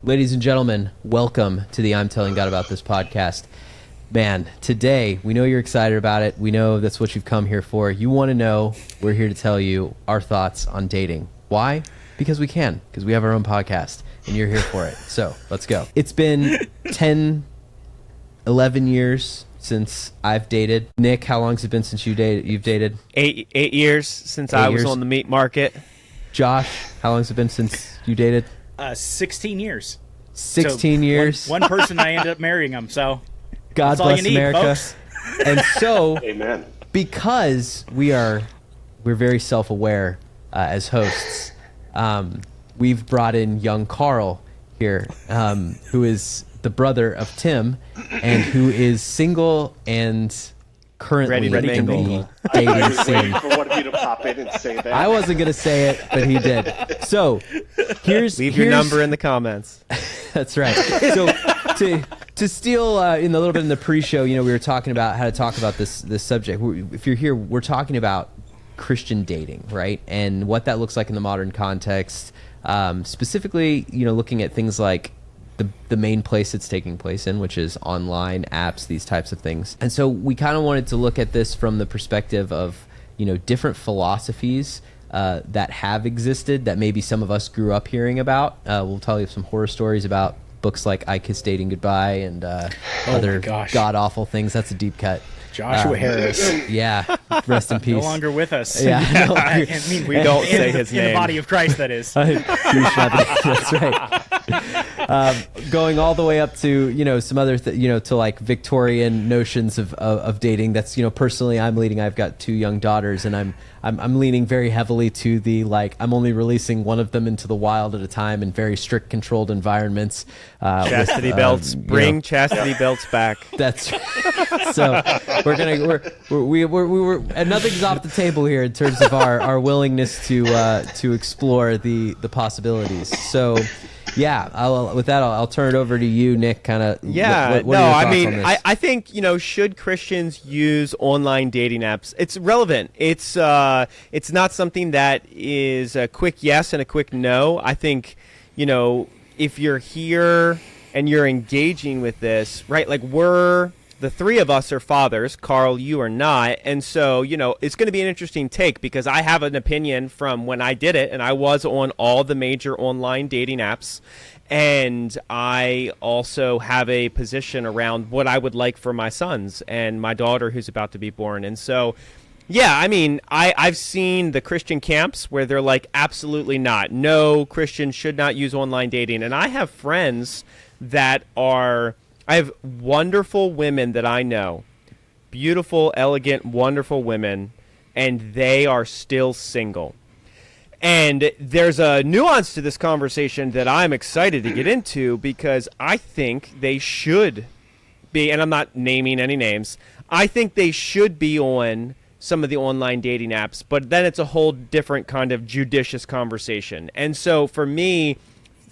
Ladies and gentlemen, welcome to the I'm Telling God About This podcast. Man, today, we know you're excited about it. We know that's what you've come here for. You want to know, we're here to tell you our thoughts on dating. Why? Because we can, because we have our own podcast, and you're here for it. So, let's go. It's been 10, 11 years since I've dated. Nick, how long has it been since you've dated? Eight years since I was on the meat market. Josh, how long has it been since you dated? 16 years. 16 years. One person I ended up marrying him, so God that's all bless you need, America. folks. And so, Amen. Because we're very self-aware as hosts, we've brought in young Carl here, who is the brother of Tim, and who is single and currently Ready in to the mingle. dating I was waiting scene. for one of you to pop in and say that. I wasn't going to say it, but he did. So, Leave your number in the comments. That's right. So to steal in a little bit in the pre-show, we were talking about how to talk about this subject. If you're here, we're talking about Christian dating, right? And what that looks like in the modern context. Specifically, looking at things like the main place it's taking place in, which is online apps, these types of things. And so we kind of wanted to look at this from the perspective of, different philosophies that have existed that maybe some of us grew up hearing about. We'll tell you some horror stories about books like I Kissed Dating Goodbye and other god-awful things. That's a deep cut. Joshua Harris. Yeah, rest in peace. No longer with us. Yeah, no, I mean, we don't say his in name. the body of Christ, that is. That's right. Going all the way up to some other to like Victorian notions of dating. That's personally I'm leading. I've got 2 young daughters, and I'm leaning very heavily to the I'm only releasing one of them into the wild at a time in very strict controlled environments. Chastity belts. Bring chastity belts back. That's right. So we're and nothing's off the table here in terms of our willingness to explore the possibilities. So. Yeah, I'll turn it over to you, Nick. Kind of. Yeah, what are your thoughts on this? I think should Christians use online dating apps? It's relevant. It's not something that is a quick yes and a quick no. I think if you're here and you're engaging with this, right? Like the 3 of us are fathers. Carl, you are not. And so, it's going to be an interesting take because I have an opinion from when I did it, and I was on all the major online dating apps. And I also have a position around what I would like for my sons and my daughter who's about to be born. And so, yeah, I mean, I've seen the Christian camps where they're like, absolutely not. No, Christians should not use online dating. And I have friends that I have wonderful women that I know, beautiful, elegant, wonderful women, and they are still single. And there's a nuance to this conversation that I'm excited to get into because I think they should be, and I'm not naming any names, I think they should be on some of the online dating apps, but then it's a whole different kind of judicious conversation. And so for me,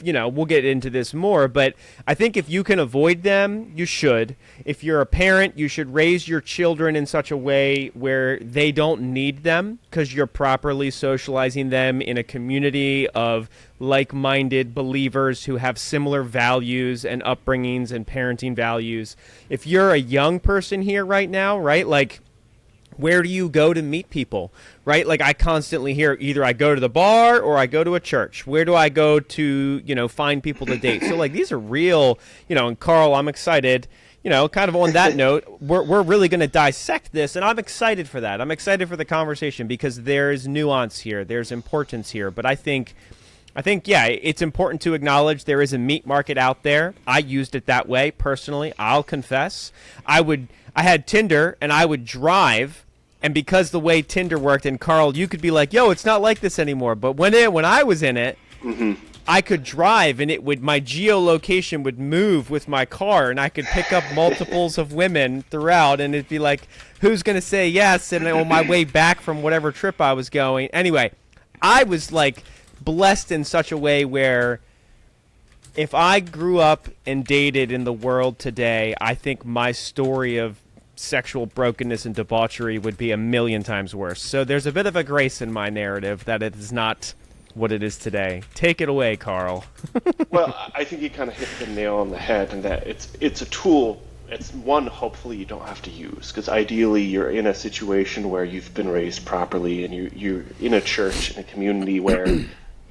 we'll get into this more, but I think if you can avoid them, you should. If you're a parent, you should raise your children in such a way where they don't need them because you're properly socializing them in a community of like-minded believers who have similar values and upbringings and parenting values. If you're a young person here right now, right, like, where do you go to meet people, right? Like I constantly hear either I go to the bar or I go to a church. Where do I go to, find people to date? So like these are real, and Carl, I'm excited, kind of on that note, we're really going to dissect this, and I'm excited for that. I'm excited for the conversation because there's nuance here. There's importance here. But I think, yeah, it's important to acknowledge there is a meat market out there. I used it that way personally. I'll confess. I had Tinder and I would drive. And because the way Tinder worked, and Carl, you could be like, yo, it's not like this anymore. But when I was in it, I could drive and my geolocation would move with my car and I could pick up multiples of women throughout. And it'd be like, who's going to say yes? And on my way back from whatever trip I was going. Anyway, I was like blessed in such a way where if I grew up and dated in the world today, I think my story of sexual brokenness and debauchery would be a million times worse. So there's a bit of a grace in my narrative that it is not what it is today. Take it away, Carl. Well, I think you kind of hit the nail on the head, in that it's a tool. It's one, hopefully you don't have to use, because ideally you're in a situation where you've been raised properly, and you're in a church, in a community where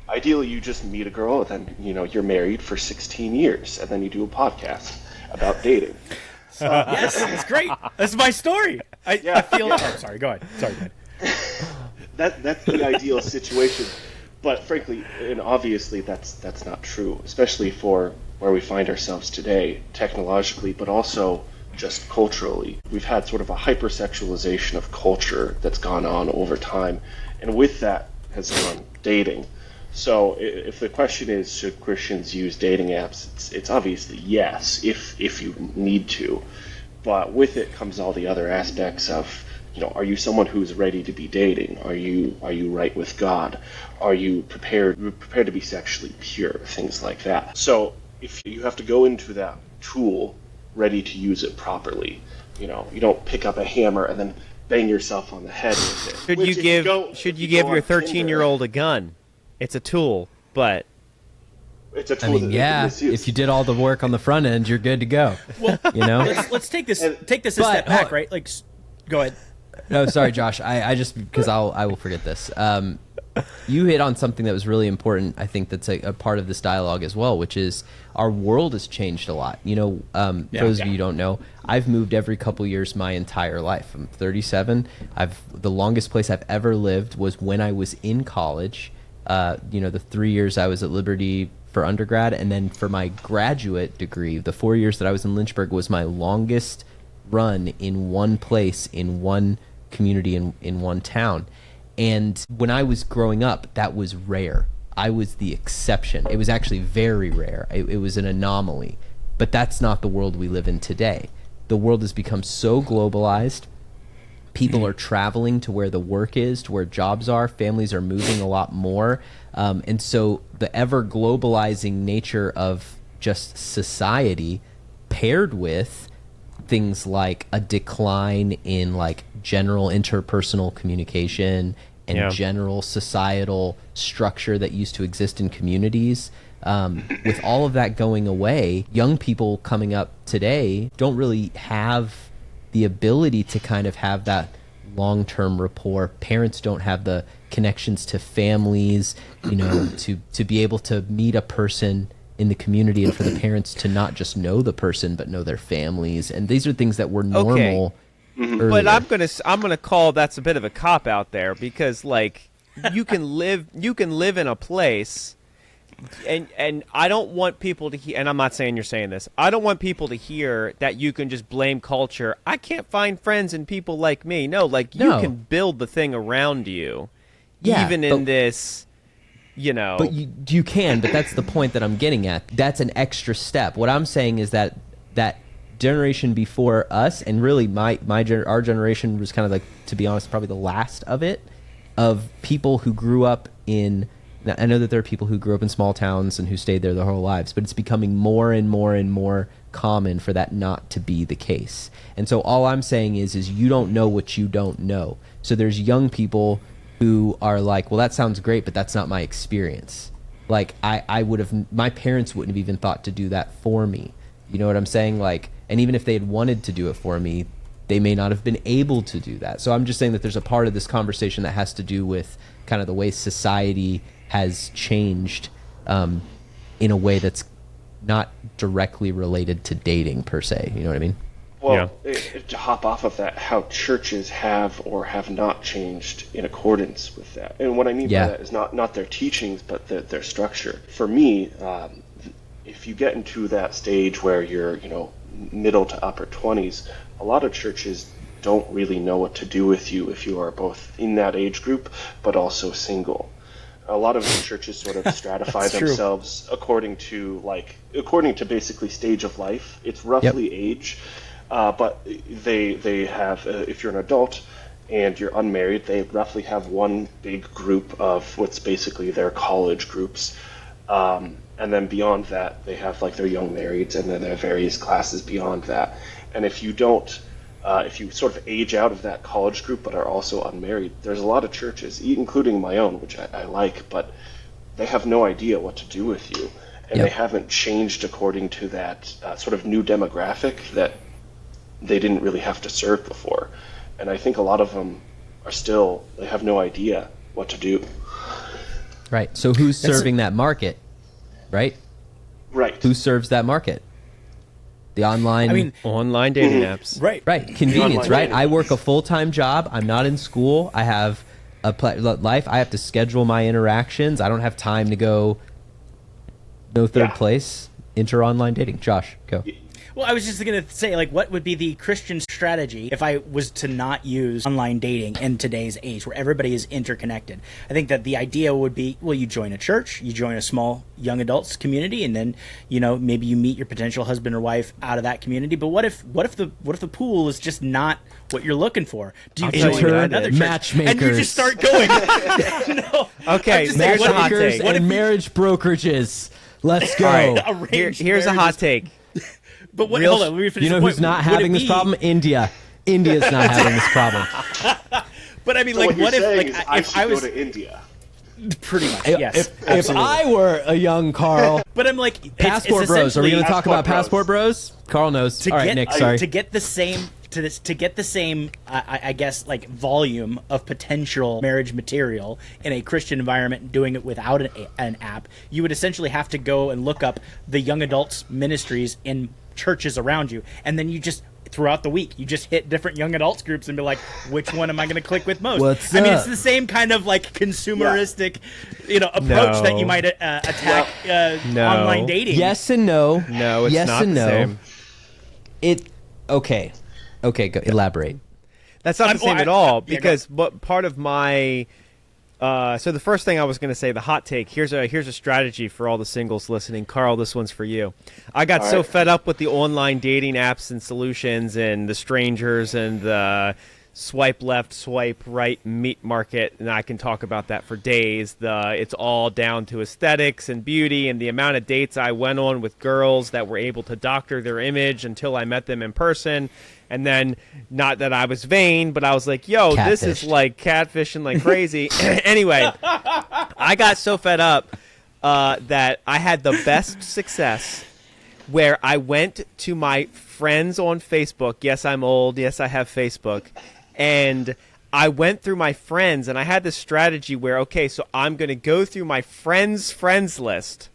ideally you just meet a girl, and then you're married for 16 years, and then you do a podcast about dating. Yes, it's great. That's my story. I feel. Oh, sorry. Go ahead. Sorry, go ahead. That's the ideal situation, but frankly and obviously that's not true, especially for where we find ourselves today, technologically, but also just culturally. We've had sort of a hypersexualization of culture that's gone on over time, and with that has gone dating. So if the question is, should Christians use dating apps, it's obviously yes, if you need to, but with it comes all the other aspects of, are you someone who's ready to be dating? Are you right with God? Are you prepared to be sexually pure? Things like that. So if you have to go into that tool ready to use it properly, you don't pick up a hammer and then bang yourself on the head with it. Should you give your 13-year-old a gun? It's a tool, but it's a tool. If you did all the work on the front end, you're good to go. Well, let's take this a step back, right? Like, go ahead. No, sorry, Josh. I just, because I will forget this. You hit on something that was really important. I think that's a part of this dialogue as well, which is our world has changed a lot. For those of you who don't know, I've moved every couple years my entire life. I'm 37. The longest place I've ever lived was when I was in college. The 3 years I was at Liberty for undergrad, and then for my graduate degree, the 4 years that I was in Lynchburg was my longest run in one place, in one community, in one town. And when I was growing up, that was rare. I was the exception. It was actually very rare. It was an anomaly. But that's not the world we live in today. The world has become so globalized. People are traveling to where the work is, to where jobs are. Families are moving a lot more. And so the ever-globalizing nature of just society, paired with things like a decline in like general interpersonal communication and general societal structure that used to exist in communities, with all of that going away, young people coming up today don't really have the ability to kind of have that long-term rapport. Parents don't have the connections to families, to be able to meet a person in the community, and for the parents to not just know the person but know their families. And these are things that were normal. Earlier. But I'm gonna call that's a bit of a cop out there, because like you can live in a place, and I don't want people to hear, and I'm not saying you're saying this, I don't want people to hear that you can just blame culture. I can't find friends and people like me. No, like you can build the thing around you, even in this. But you can, but that's the point that I'm getting at. That's an extra step. What I'm saying is that generation before us, and really our generation was kind of like, to be honest, probably the last of it, of people who grew up in, I know that there are people who grew up in small towns and who stayed there their whole lives, but it's becoming more and more and more common for that not to be the case. And so all I'm saying is you don't know what you don't know. So there's young people who are like, well, that sounds great, but that's not my experience. Like, my parents wouldn't have even thought to do that for me. You know what I'm saying? Like, and even if they had wanted to do it for me, they may not have been able to do that. So I'm just saying that there's a part of this conversation that has to do with kind of the way society has changed in a way that's not directly related to dating per se. You know what I mean? Well, to hop off of that, how churches have or have not changed in accordance with that. And what I mean by that is not their teachings, but their structure. For me, if you get into that stage where you're, middle to upper 20s, a lot of churches don't really know what to do with you if you are both in that age group, but also single. A lot of churches sort of stratify themselves according to basically stage of life. It's roughly age. But they have, if you're an adult and you're unmarried, they roughly have one big group of what's basically their college groups. And then beyond that, they have like their young marrieds, and then there are various classes beyond that. And if you don't, if you sort of age out of that college group but are also unmarried, there's a lot of churches, including my own, which I like, but they have no idea what to do with you, and they haven't changed according to that sort of new demographic that they didn't really have to serve before. And I think a lot of them are still, they have no idea what to do. Right. So who's serving that market? Right? Right. Who serves that market? The online... online dating apps. Right. Right. Convenience, Online right? dating. I work a full-time job. I'm not in school. I have a life. I have to schedule my interactions. I don't have time to go no third place. Enter online dating. Josh, go. Well, I was just going to say, like, what would be the Christian strategy if I was to not use online dating in today's age where everybody is interconnected? I think that the idea would be, well, you join a church, you join a small young adults community, and then, you know, maybe you meet your potential husband or wife out of that community. But what if the pool is just not what you're looking for? Do you join another church matchmakers and you just start going? No. Okay, there's a hot take. And marriage brokerages. Let's go. All right. Here's a hot take. But what, hold on, let me finish. You know who's not having this problem? India. India's not having this problem. But I mean, So like, what if, like, I if I was go to India? pretty much, yes, If I were a young Carl, but I'm like, passport bros. Are we going to talk about Passport passport bros? Carl knows. All right, Nick. Sorry. to get the same I guess, like, volume of potential marriage material in a Christian environment, doing it without an app, you would essentially have to go and look up the young adults ministries in churches around you, and then you just, throughout the week, you just hit different young adults groups and be like, which one am I going to click with most? What's I mean, up? it's the same kind of, like, consumeristic, approach that you might attack online dating. Yes and no. No, it's yes not and the no. same. Okay, go elaborate. That's not the same at all, yeah, because what part of my so the first thing I was going to say, the hot take, here's a strategy for all the singles listening. Carl, this one's for you. I got so fed up with the online dating apps and solutions and the strangers and the swipe left, swipe right meat market, and I can talk about that for days. It's all down to aesthetics and beauty, and the amount of dates I went on with girls that were able to doctor their image until I met them in person. And then, not that I was vain, but I was like, yo, this is like catfishing like crazy. Anyway, I got so fed up that I had the best success where I went to my friends on Facebook. Yes, I'm old. Yes, I have Facebook. And I went through my friends, and I had this strategy where, okay, so I'm going to go through my friends list,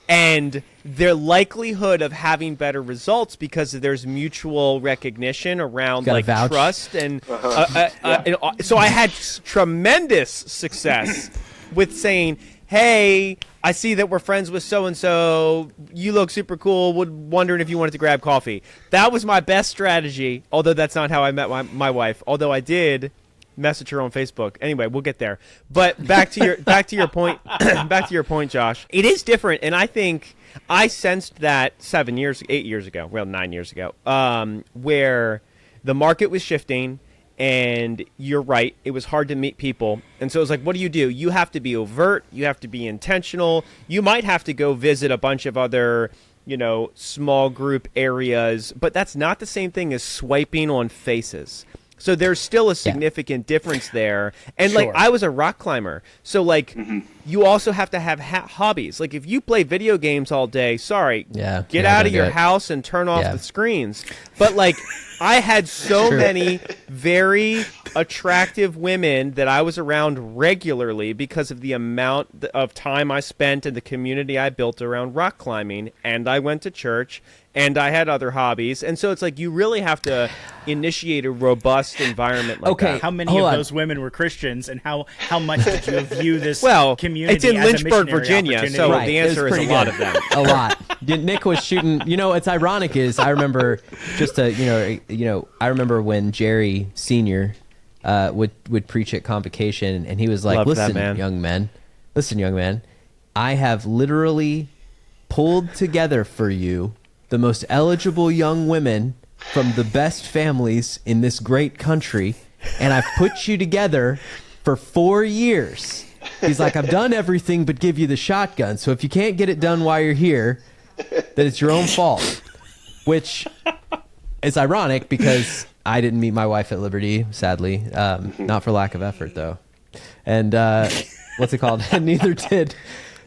and their likelihood of having better results because there's mutual recognition around, like, trust and so I had tremendous success with saying, hey, I see that we're friends with so-and-so. You look super cool. Wondering if you wanted to grab coffee. That was my best strategy, although that's not how I met my wife, although I did message her on Facebook. Anyway, we'll get there. But back to your point, Josh. It is different, and I think I sensed that 8 years ago, well, 9 years ago, where the market was shifting. And you're right, it was hard to meet people. And so it was like, what do? You have to be overt. You have to be intentional. You might have to go visit a bunch of other, small group areas. But that's not the same thing as swiping on faces. So there's still a significant difference there. And, like, I was a rock climber. So, like, you also have to have hobbies. Like, if you play video games all day, get out of your house and turn off the screens. But, like, I had so many very attractive women that I was around regularly because of the amount of time I spent in the community I built around rock climbing. And I went to church. And I had other hobbies. And so it's like you really have to initiate a robust environment like that. How many of those women were Christians, and how much did you view this community it's in as Lynchburg, a Virginia, so the answer is a lot of them. A lot. Nick was shooting. What's ironic is I remember I remember when Jerry Sr. would preach at convocation, and he was like, listen, young men, I have literally pulled together for you the most eligible young women from the best families in this great country, and I've put you together for 4 years. He's like, I've done everything but give you the shotgun, so if you can't get it done while you're here, then it's your own fault. Which is ironic because I didn't meet my wife at Liberty, sadly. Not for lack of effort, though. And what's it called? Neither did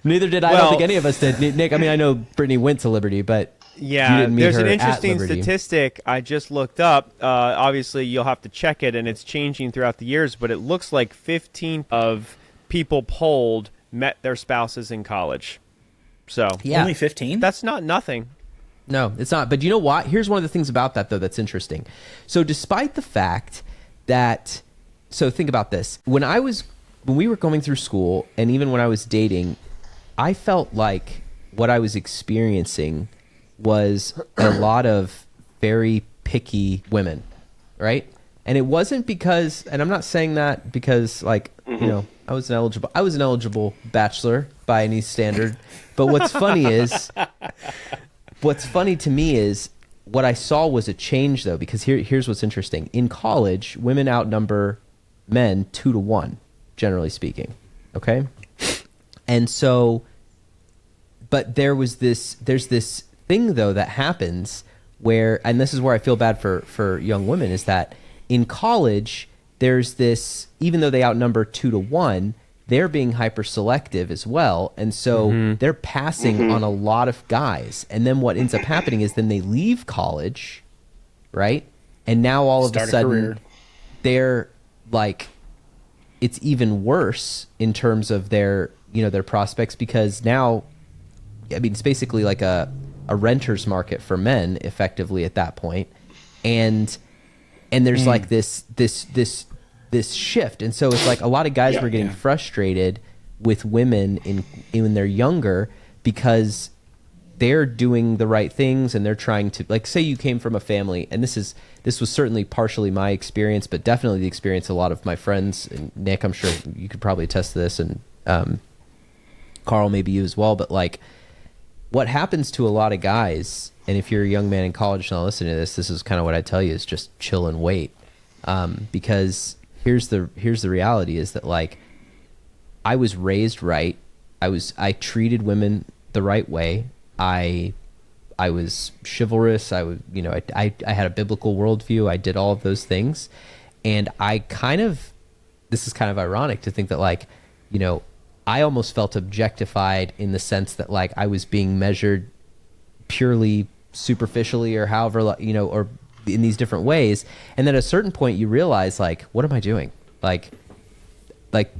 I. Well, don't think any of us did. Nick, I mean, I know Brittany went to Liberty, but you Yeah, didn't meet there's her an at interesting Liberty. statistic I just looked up. Obviously, you'll have to check it, and it's changing throughout the years, but it looks like 15 of people polled met their spouses in college. So Yeah. Only 15? that's not nothing. No, it's not. But you know what? Here's one of the things about that, though, that's interesting. So despite the fact that, so think about this. When we were going through school, and even when I was dating, I felt like what I was experiencing was a lot of very picky women, right? And it wasn't because, and I'm not saying that because, like, you know, I was an eligible bachelor by any standard. But what's funny to me is what I saw was a change, though, because here's what's interesting. In college, women outnumber men 2-1, generally speaking. Okay, and so, but there's this thing, though, that happens where, and this is where I feel bad for young women, is that in college there's this, even though they outnumber 2-1, they're being hyper selective as well, and so they're passing on a lot of guys. And then what ends up happening is then they leave college, right? And now all of a sudden they're like, it's even worse in terms of their prospects, because now, I mean, it's basically like a renter's market for men effectively at that point. And there's like this shift. And so it's like a lot of guys were getting frustrated with women when they're younger, because they're doing the right things and they're trying to, like, say you came from a family, and this was certainly partially my experience, but definitely the experience of a lot of my friends, and Nick, I'm sure you could probably attest to this, and Carl, maybe you as well, but like what happens to a lot of guys, and if you're a young man in college not listening to this is kind of what I tell you, is just chill and wait. Because here's the reality, is that, like, I was raised right. I treated women the right way. I was chivalrous. I had a biblical worldview. I did all of those things. And this is kind of ironic to think that, like, you know, I almost felt objectified in the sense that, like, I was being measured purely superficially, or however, you know, or in these different ways. And then at a certain point you realize, like, what am I doing? Like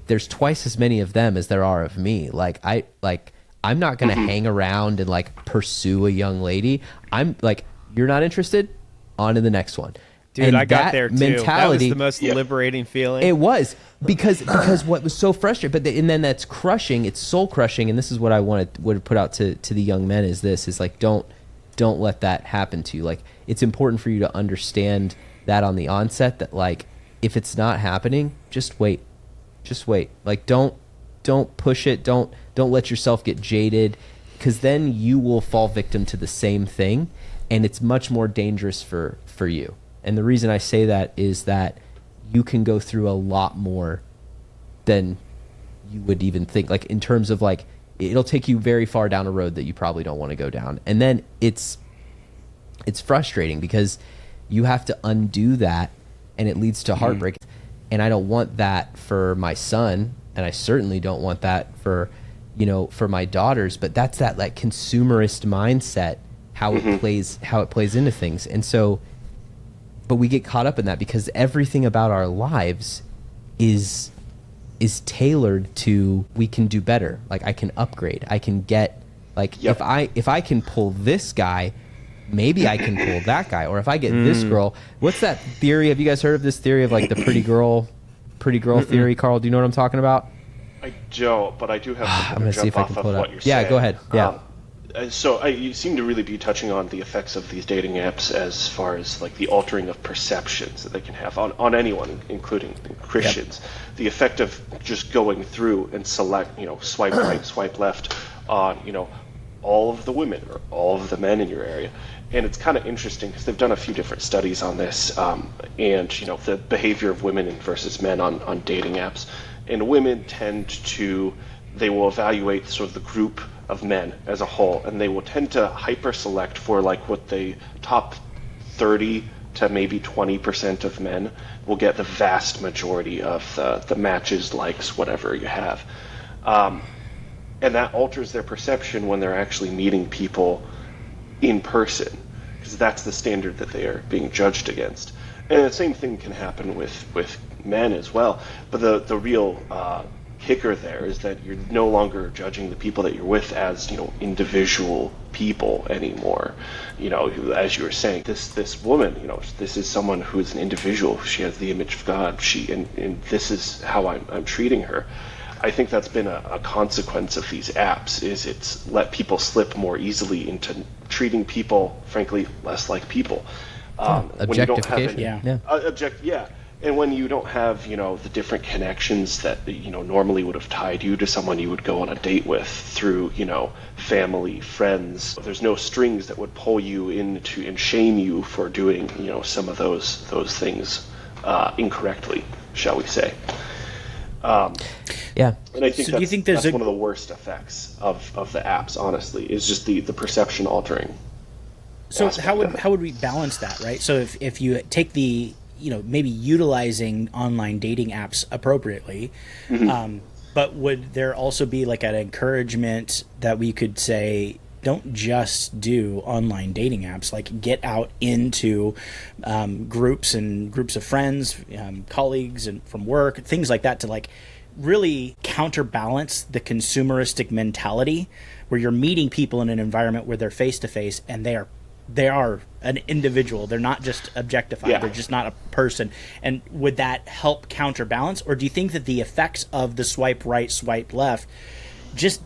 there's twice as many of them as there are of me. I'm not going to hang around and, like, pursue a young lady. I'm like, you're not interested? On to the next one. Dude, and I got there too. Mentality, that was the most liberating feeling. It was, because what was so frustrating, and then that's crushing. It's soul crushing. And this is what I would put out to the young men, is like, don't let that happen to you. Like, it's important for you to understand that on the onset, that, like, if it's not happening, just wait. Like, don't push it. Don't let yourself get jaded, because then you will fall victim to the same thing, and it's much more dangerous for you. And the reason I say that is that you can go through a lot more than you would even think, like, in terms of, like, it'll take you very far down a road that you probably don't want to go down. And then it's frustrating, because you have to undo that, and it leads to heartbreak. And I don't want that for my son, and I certainly don't want that for my daughters. But that's that, like, consumerist mindset, how it plays into things. And so, but we get caught up in that, because everything about our lives is tailored to, we can do better. Like, I can upgrade. I can get, like, if I can pull this guy, maybe I can pull that guy. Or if I get this girl, what's that theory? Have you guys heard of this theory of, like, the pretty girl theory? Carl, do you know what I'm talking about? I don't, but I do have I'm gonna see if I can pull it up. You're saying. Yeah, go ahead. Yeah. So you seem to really be touching on the effects of these dating apps as far as, like, the altering of perceptions that they can have on anyone, including Christians. Yep. The effect of just going through and select, swipe right, swipe left on, all of the women or all of the men in your area. And it's kind of interesting, because they've done a few different studies on this, and the behavior of women versus men on dating apps. And women they will evaluate sort of the group of men as a whole, and they will tend to hyper select for, like, what the top 30 to maybe 20% of men will get the vast majority of the matches, likes, whatever you have. And that alters their perception when they're actually meeting people in person, because that's the standard that they are being judged against. And the same thing can happen with men as well. But the real kicker there is that you're no longer judging the people that you're with as, individual people anymore. As you were saying, this woman, this is someone who is an individual. She has the image of God. And this is how I'm treating her. I think that's been a consequence of these apps, is it's let people slip more easily into treating people, frankly, less like people. Objectification. Yeah. And when you don't have, the different connections that, normally would have tied you to someone you would go on a date with through, family, friends, there's no strings that would pull you into and shame you for doing, some of those things incorrectly, shall we say. Yeah. And I think do you think there's that's one of the worst effects of the apps, honestly, is just the perception altering. So how would we balance that, right? So if you take the, maybe utilizing online dating apps appropriately, but would there also be like an encouragement that we could say, don't just do online dating apps, like get out into groups of friends, colleagues and from work, things like that, to like really counterbalance the consumeristic mentality where you're meeting people in an environment where they're face to face and they are an individual. They're not just objectified. Yeah. They're just not a person. And would that help counterbalance? Or do you think that the effects of the swipe right, swipe left just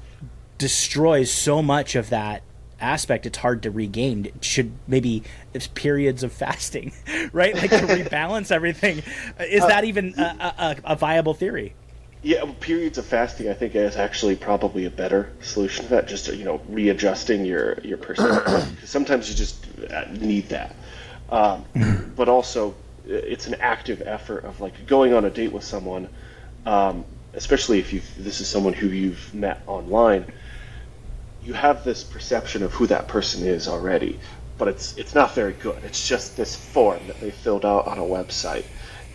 destroys so much of that aspect it's hard to regain? It should maybe it's periods of fasting, right? Like to rebalance everything. Is that even a viable theory? Yeah, periods of fasting, I think, is actually probably a better solution to that. Just readjusting your perspective. Sometimes you just need that, but also it's an active effort of like going on a date with someone, especially if this is someone who you've met online. You have this perception of who that person is already, but it's not very good. It's just this form that they filled out on a website,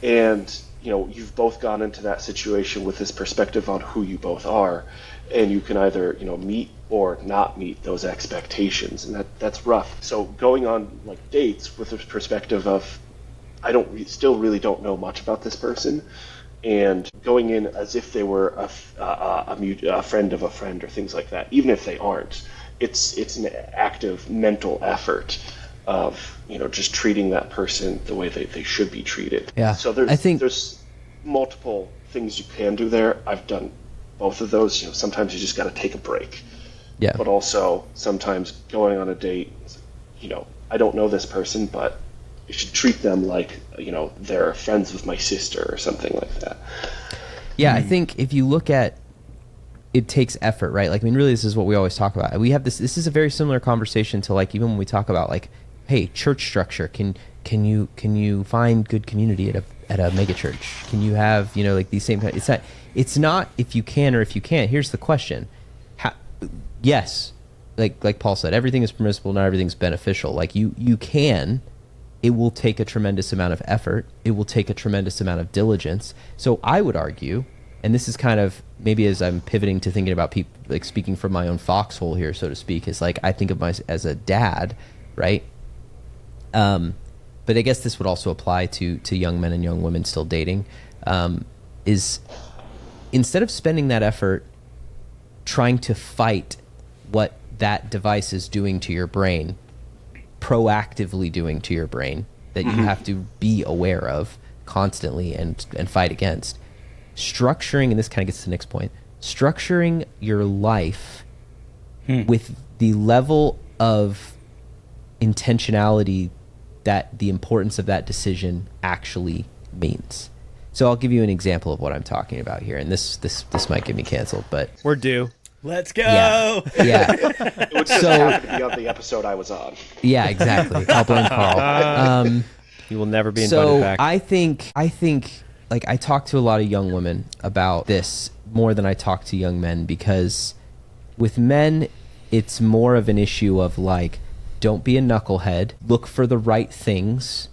and you've both gone into that situation with this perspective on who you both are, and you can either, meet or not meet those expectations, and that's rough. So going on like dates with this perspective of, still really don't know much about this person, and going in as if they were a friend of a friend or things like that, even if they aren't, it's an active mental effort of just treating that person the way they should be treated. Yeah. So there's multiple things you can do there. I've done both of those. Sometimes you just got to take a break. Yeah. But also sometimes going on a date, I don't know this person, but you should treat them like they're friends with my sister or something like that. Yeah, I think if you look at it takes effort, right? Like, I mean, really, this is what we always talk about. We have this is a very similar conversation to like even when we talk about like, hey, church structure. Can you find good community at a mega church? Can you have like these same kind? It's not if you can or if you can't. Here's the question: yes, like Paul said, everything is permissible, not everything's beneficial. Like you can. It will take a tremendous amount of effort. It will take a tremendous amount of diligence. So I would argue, and this is kind of maybe as I'm pivoting to thinking about people, like speaking from my own foxhole here, so to speak, is like I think of myself as a dad, right? But I guess this would also apply to young men and young women still dating, is instead of spending that effort trying to fight what that device is doing to your brain, proactively doing to your brain, that you have to be aware of constantly and fight against, structuring, and this kind of gets to the next point, structuring your life with the level of intentionality that the importance of that decision actually means. So I'll give you an example of what I'm talking about here, and this might get me canceled, but We're due. Let's go. yeah. It would just happen to be on the episode I was on. Yeah, exactly. I'll blame Carl. You will never be invited So back. I think like I talk to a lot of young women about this more than I talk to young men, because with men it's more of an issue of like, don't be a knucklehead, look for the right things,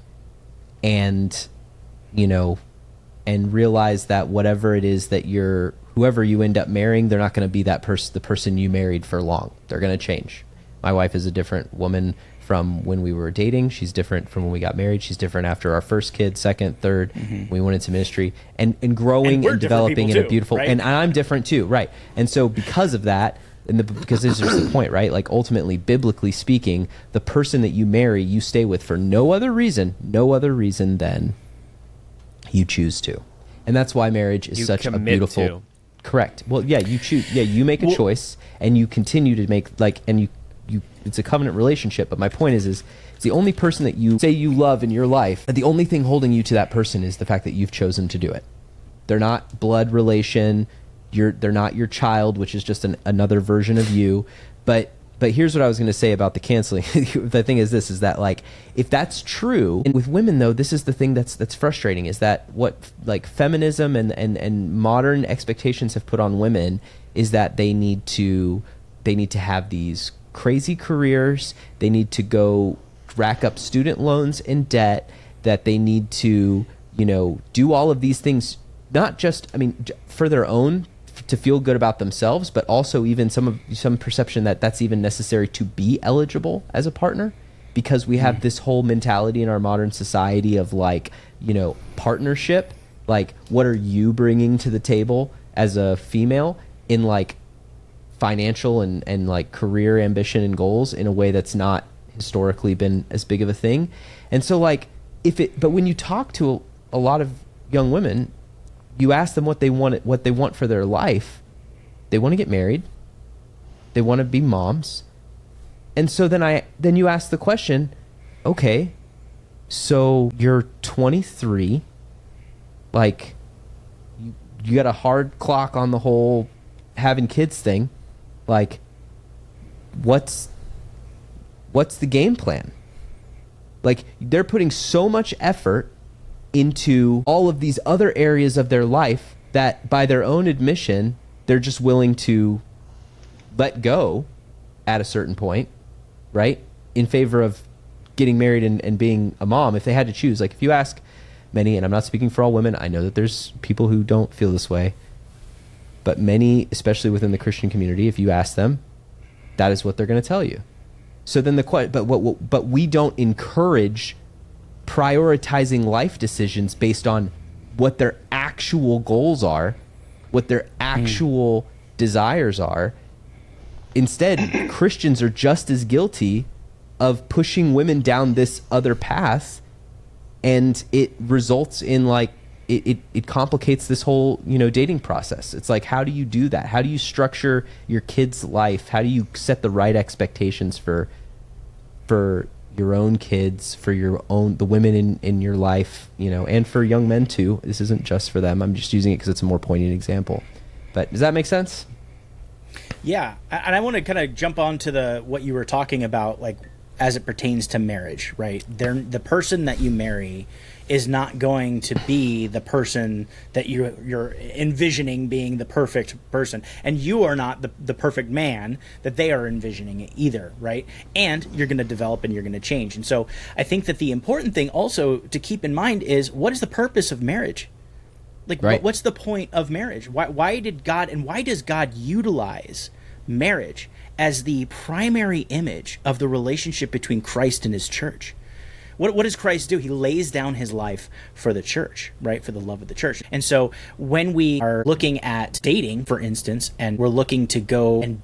and and realize that whatever it is that you're whoever you end up marrying, they're not going to be that person, the person you married for long. They're going to change. My wife is a different woman from when we were dating. She's different from when we got married. She's different after our first kid, second, third. We went into ministry and growing and developing in a beautiful, right? And I'm different too. Right. And so because of that, because this is the point, right? Like ultimately, biblically speaking, the person that you marry, you stay with for no other reason than you choose to. And that's why marriage is such a beautiful, correct. Well, yeah, you choose, you make a choice and you continue to make and you, it's a covenant relationship. But my point is it's the only person that you say you love in your life. And the only thing holding you to that person is the fact that you've chosen to do it. They're not blood relation. They're not your child, which is just another version of you. But here's what I was going to say about the canceling. The thing is this, is that like, if that's true, and with women though, this is the thing that's frustrating, is that what like feminism and modern expectations have put on women is that they need to have these crazy careers. They need to go rack up student loans and debt, that they need to, do all of these things, not just, for their own, to feel good about themselves, but also even some perception that that's even necessary to be eligible as a partner, because we have this whole mentality in our modern society of like, partnership, like what are you bringing to the table as a female in like financial and like career ambition and goals in a way that's not historically been as big of a thing. And so like but when you talk to a lot of young women, you ask them what they want for their life. They want to get married. They want to be moms. And so then you ask the question, okay, so you're 23, like you got a hard clock on the whole having kids thing. Like, what's the game plan? Like, they're putting so much effort into all of these other areas of their life that by their own admission, they're just willing to let go at a certain point, right? In favor of getting married and being a mom, if they had to choose. Like if you ask many, and I'm not speaking for all women, I know that there's people who don't feel this way, but many, especially within the Christian community, if you ask them, that is what they're going to tell you. So then but we don't encourage prioritizing life decisions based on what their actual goals are, what their actual desires are. Instead, Christians are just as guilty of pushing women down this other path, and it results in like it complicates this whole dating process. It's like, how do you do that? How do you structure your kid's life? How do you set the right expectations for your own kids, for the women in your life, and for young men too? This isn't just for them. I'm just using it because it's a more poignant example. But does that make sense? Yeah, and I want to kind of jump on to what you were talking about, like as it pertains to marriage, right? The person that you marry is not going to be the person that you're envisioning being the perfect person, and you are not the perfect man that they are envisioning either, right? And you're going to develop and you're going to change. And so I think that the important thing also to keep in mind is, what is the purpose of marriage? Like, right. What's the point of marriage? Why does God utilize marriage as the primary image of the relationship between Christ and his church? What does Christ do? He lays down his life for the church, right? For the love of the church. And so when we are looking at dating, for instance, and we're looking to go and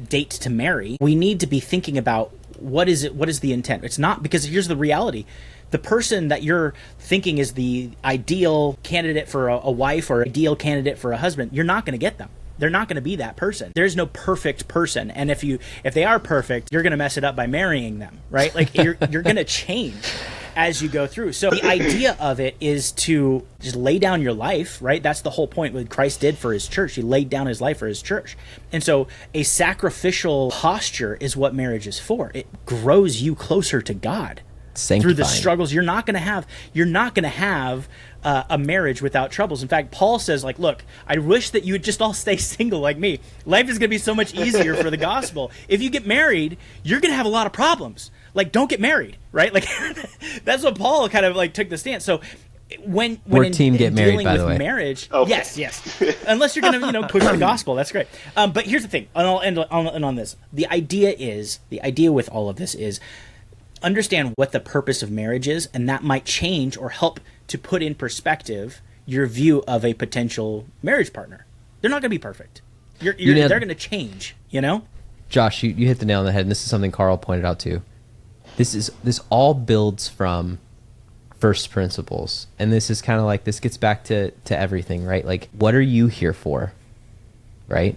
date to marry, we need to be thinking about what is the intent? It's not, because here's the reality. The person that you're thinking is the ideal candidate for a wife or ideal candidate for a husband, you're not going to get them. They're not going to be that person. There's no perfect person. And if they are perfect, you're going to mess it up by marrying them, right? Like you're going to change as you go through. So the idea of it is to just lay down your life, right? That's the whole point what Christ did for his church. He laid down his life for his church. And so a sacrificial posture is what marriage is for. It grows you closer to God. Sanctifying. Through the struggles. You're not going to have a marriage without troubles. In fact, Paul says, like, look, I wish that you would just all stay single like me. Life is going to be so much easier for the gospel. If you get married, you're going to have a lot of problems. Like, don't get married, right? Like, that's what Paul kind of like took the stance. So when We're in, team in get married, dealing by with the way. marriage, Okay. yes. Unless you're going to push the gospel, that's great. But here's the thing, and I'll end on this. The idea with all of this is understand what the purpose of marriage is, and that might change or help to put in perspective your view of a potential marriage partner. They're not going to be perfect. They're going to change. Josh, you hit the nail on the head, and this is something Carl pointed out too. This all builds from first principles, and this is kind of like, this gets back to everything, right? Like, what are you here for, right?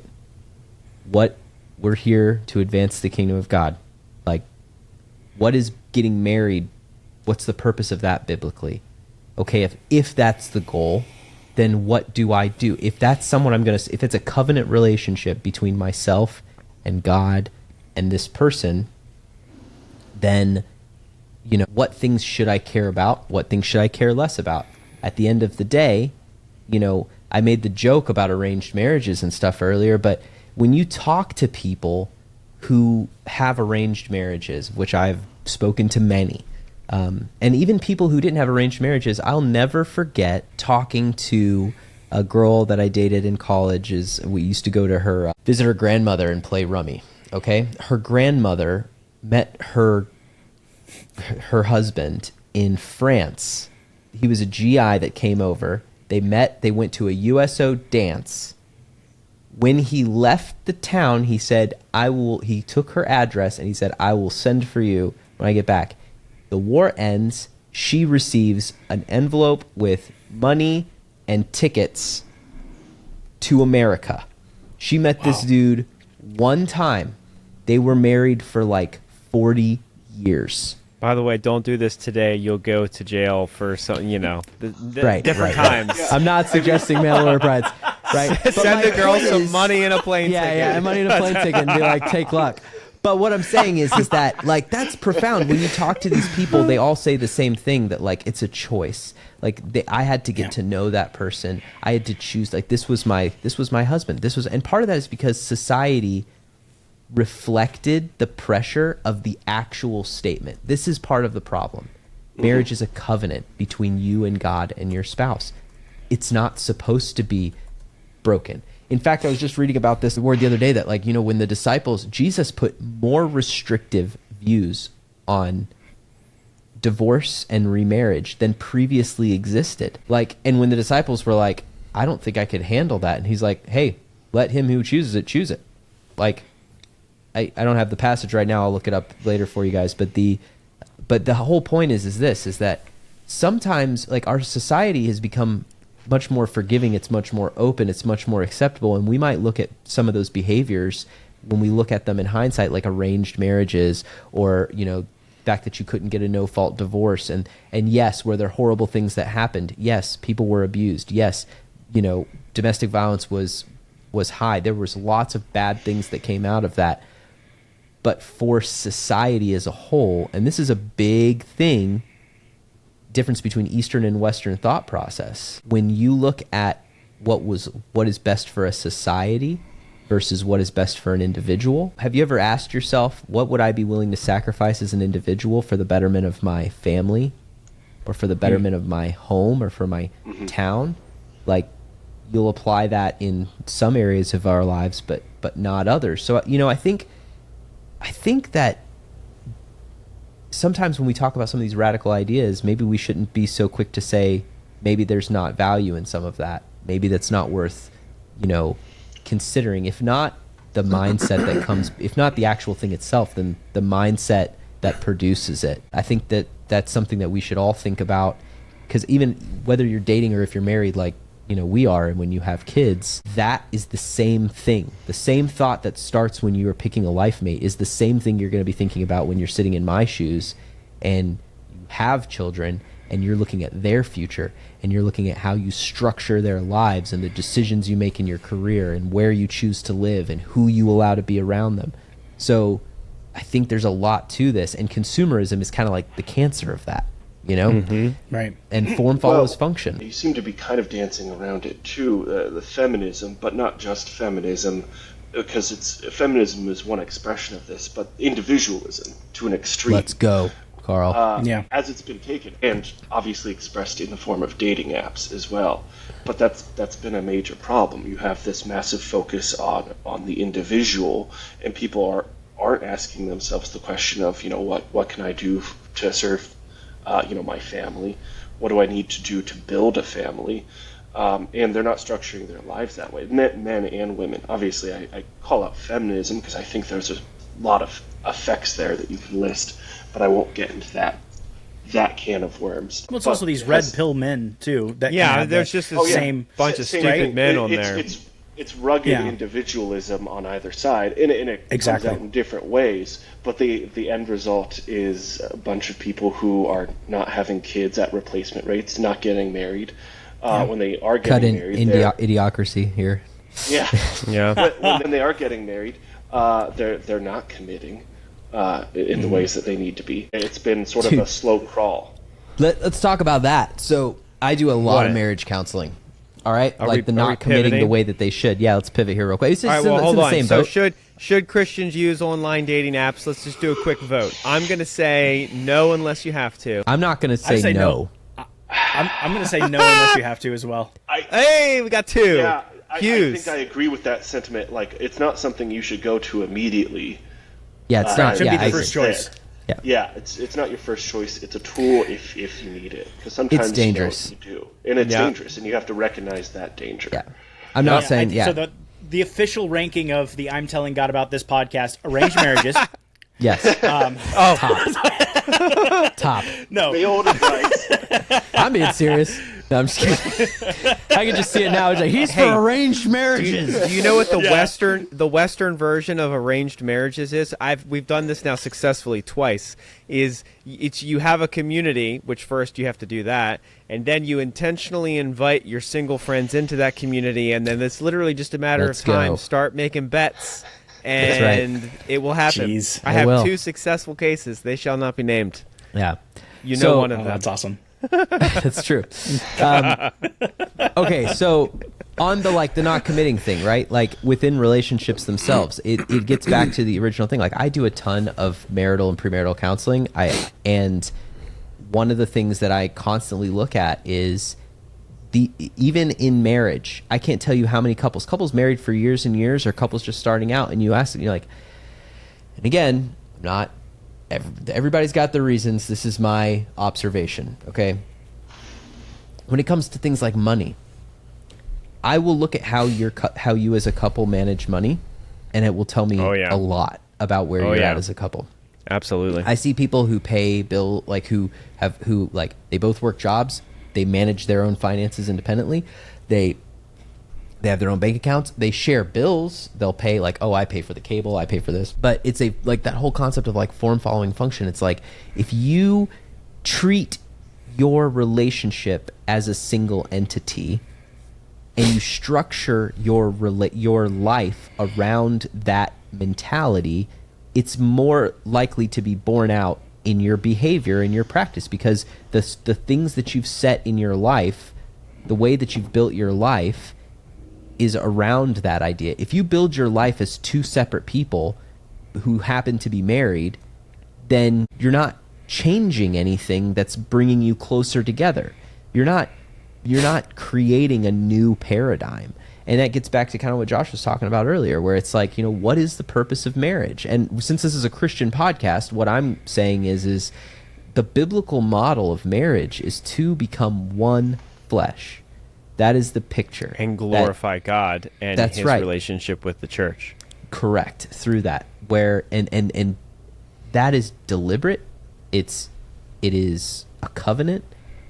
What we're here to advance the kingdom of God. Like, what is getting married? What's the purpose of that biblically? Okay, if that's the goal, then what do I do? If that's someone if it's a covenant relationship between myself and God and this person, then, what things should I care about? What things should I care less about? At the end of the day, I made the joke about arranged marriages and stuff earlier, but when you talk to people who have arranged marriages, which I've spoken to many, and even people who didn't have arranged marriages, I'll never forget talking to a girl that I dated in college. We used to go to her, visit her grandmother and play rummy. Okay, her grandmother met her husband in France. He was a GI that came over. They met. They went to a USO dance. When he left the town, he said, he took her address and he said, "I will send for you when I get back." The war ends. She receives an envelope with money and tickets to America. She met this dude one time. They were married for like 40 years. By the way, don't do this today. You'll go to jail for some, different times. I'm not suggesting mail order brides. Right? Send the girl some money and a plane ticket. Yeah, money and a plane ticket and be like, take luck. But what I'm saying is that, like, that's profound. When you talk to these people, they all say the same thing, that, like, it's a choice. Like, I had to get to know that person. I had to choose, like, this was my husband. And part of that is because society reflected the pressure of the actual statement. This is part of the problem. Marriage is a covenant between you and God and your spouse. It's not supposed to be broken. In fact, I was just reading about this word the other day that, like, when the disciples, Jesus put more restrictive views on divorce and remarriage than previously existed. Like, and when the disciples were like, "I don't think I could handle that," and he's like, "Hey, let him who chooses it choose it." Like, I don't have the passage right now. I'll look it up later for you guys. But the whole point is that sometimes, like, our society has become much more forgiving. It's much more open. It's much more acceptable. And we might look at some of those behaviors when we look at them in hindsight, like arranged marriages, or, fact that you couldn't get a no-fault divorce. And yes, were there horrible things that happened? Yes, people were abused. Yes, domestic violence was high. There was lots of bad things that came out of that. But for society as a whole, and this is a big thing, difference between Eastern and Western thought process. When you look at what is best for a society versus what is best for an individual, have you ever asked yourself, what would I be willing to sacrifice as an individual for the betterment of my family, or for the betterment of my home, or for my town? Like, you'll apply that in some areas of our lives, but not others. So, I think that sometimes when we talk about some of these radical ideas, maybe we shouldn't be so quick to say, maybe there's not value in some of that. Maybe that's not worth, considering. If not the mindset that comes, if not the actual thing itself, then the mindset that produces it. I think that that's something that we should all think about, because even whether you're dating or if you're married, like, we are, and when you have kids, that is the same thing. The same thought that starts when you are picking a life mate is the same thing you're going to be thinking about when you're sitting in my shoes and you have children and you're looking at their future and you're looking at how you structure their lives and the decisions you make in your career and where you choose to live and who you allow to be around them. So I think there's a lot to this, and consumerism is kind of like the cancer of that. Right. And form follows function. You seem to be kind of dancing around it too, the feminism, but not just feminism, because feminism is one expression of this, but individualism to an extreme. Let's go. Carl. As it's been taken, and obviously expressed in the form of dating apps as well. But that's been a major problem. You have this massive focus on the individual, and people aren't asking themselves the question of, what can I do to serve my family? What do I need to do to build a family? And they're not structuring their lives that way, men and women. Obviously, I call out feminism because I think there's a lot of effects there that you can list, but I won't get into that can of worms. Well, it's also these red pill men too. There's just the same bunch of stupid men on there. It's rugged individualism on either side, and it comes out in different ways. But the end result is a bunch of people who are not having kids at replacement rates, not getting married. When they are getting married, idiocracy here. Yeah, when they are getting married, they're not committing in the ways that they need to be. It's been sort of a slow crawl. Let's talk about that. So I do a lot of marriage counseling. All right, not committing the way that they should. Yeah, let's pivot here real quick. Hold on. So should Christians use online dating apps? Let's just do a quick vote. I'm going to say no unless you have to. I'm not going to say no. I'm going to say no unless you have to as well. Hey, we got two. Yeah, I think I agree with that sentiment. Like, it's not something you should go to immediately. Yeah, it's not. It should be the first choice. Yeah, it's not your first choice. It's a tool if you need it. Because sometimes it's dangerous. You do, and it's dangerous, and you have to recognize that danger. Yeah, I'm not saying. So the official ranking of the I'm Telling God About This podcast, arranged marriages. Yes. Top. No. The old advice. I'm being serious. No, I'm just kidding. I can just see it now. It's like, he's for arranged marriages. Do you know what the Western version of arranged marriages is? We've done this now successfully twice. You have a community, which first you have to do that, and then you intentionally invite your single friends into that community, and then it's literally just a matter of time. Go. Start making bets. And it will happen. Jeez. I have two successful cases. They shall not be named. Yeah. One of them. That's awesome. That's true. Okay, so on the not committing thing, right? Like within relationships themselves, it gets back to the original thing. Like I do a ton of marital and premarital counseling. And one of the things that I constantly look at is even in marriage, I can't tell you how many couples married for years and years, or couples just starting out, and you ask them, you're like, and again, everybody's got their reasons. This is my observation, okay? When it comes to things like money, I will look at how you as a couple manage money, and it will tell me a lot about where you're at as a couple. Absolutely. I see people who pay bill, like who they both work jobs. They manage their own finances independently. They have their own bank accounts. They share bills. They'll pay I pay for the cable, I pay for this. But it's that whole concept of form following function. It's like if you treat your relationship as a single entity and you structure your life around that mentality, it's more likely to be borne out in your behavior, in your practice, because the things that you've set in your life, the way that you've built your life is around that idea. If you build your life as two separate people who happen to be married, then you're not changing anything that's bringing you closer together. You're not creating a new paradigm. And that gets back to kind of what Josh was talking about earlier, where it's like, what is the purpose of marriage? And since this is a Christian podcast, what I'm saying is the biblical model of marriage is to become one flesh. That is the picture. And glorify God and his relationship with the church. Correct. Through that. Where and that is deliberate. It is a covenant.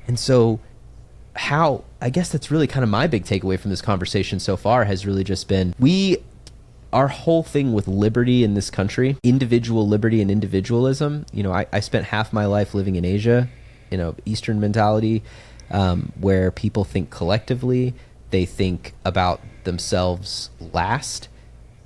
And so I guess that's really kind of my big takeaway from this conversation so far has really just been our whole thing with liberty in this country, individual liberty and individualism. I spent half my life living in Asia, Eastern mentality, where people think collectively, they think about themselves last,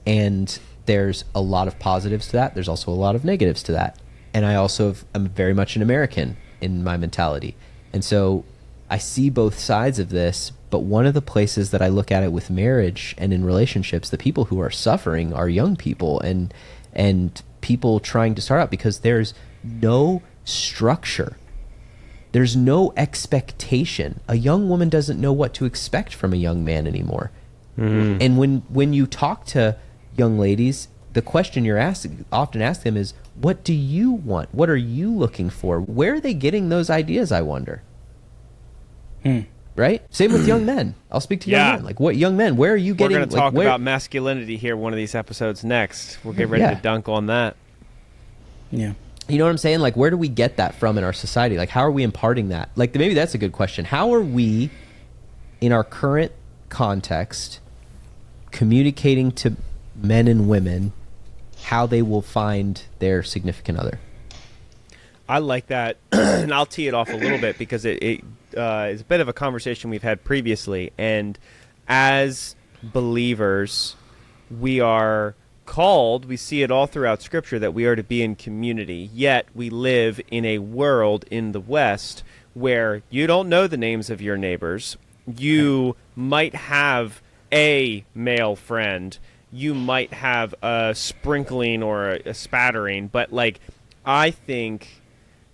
and there's a lot of positives to that. There's also a lot of negatives to that. And I also am very much an American in my mentality. And so I see both sides of this, but one of the places that I look at it with marriage and in relationships, the people who are suffering are young people and people trying to start out, because there's no structure. There's no expectation. A young woman doesn't know what to expect from a young man anymore. Mm-hmm. And when you talk to young ladies, the question you're often ask them is, what do you want? What are you looking for? Where are they getting those ideas, I wonder? Right? Same with young men. I'll speak to young men. Like, what young men, where are you getting? We're going to talk about masculinity here one of these episodes next. We'll get ready to dunk on that. Yeah. You know what I'm saying? Like, where do we get that from in our society? Like, how are we imparting that? Like, maybe that's a good question. How are we, in our current context, communicating to men and women how they will find their significant other? I like that, and I'll tee it off a little bit because it is a bit of a conversation we've had previously. And as believers, we are called, we see it all throughout Scripture, that we are to be in community. Yet we live in a world in the West where you don't know the names of your neighbors. You might have a male friend. You might have a sprinkling or a spattering. But, like, I think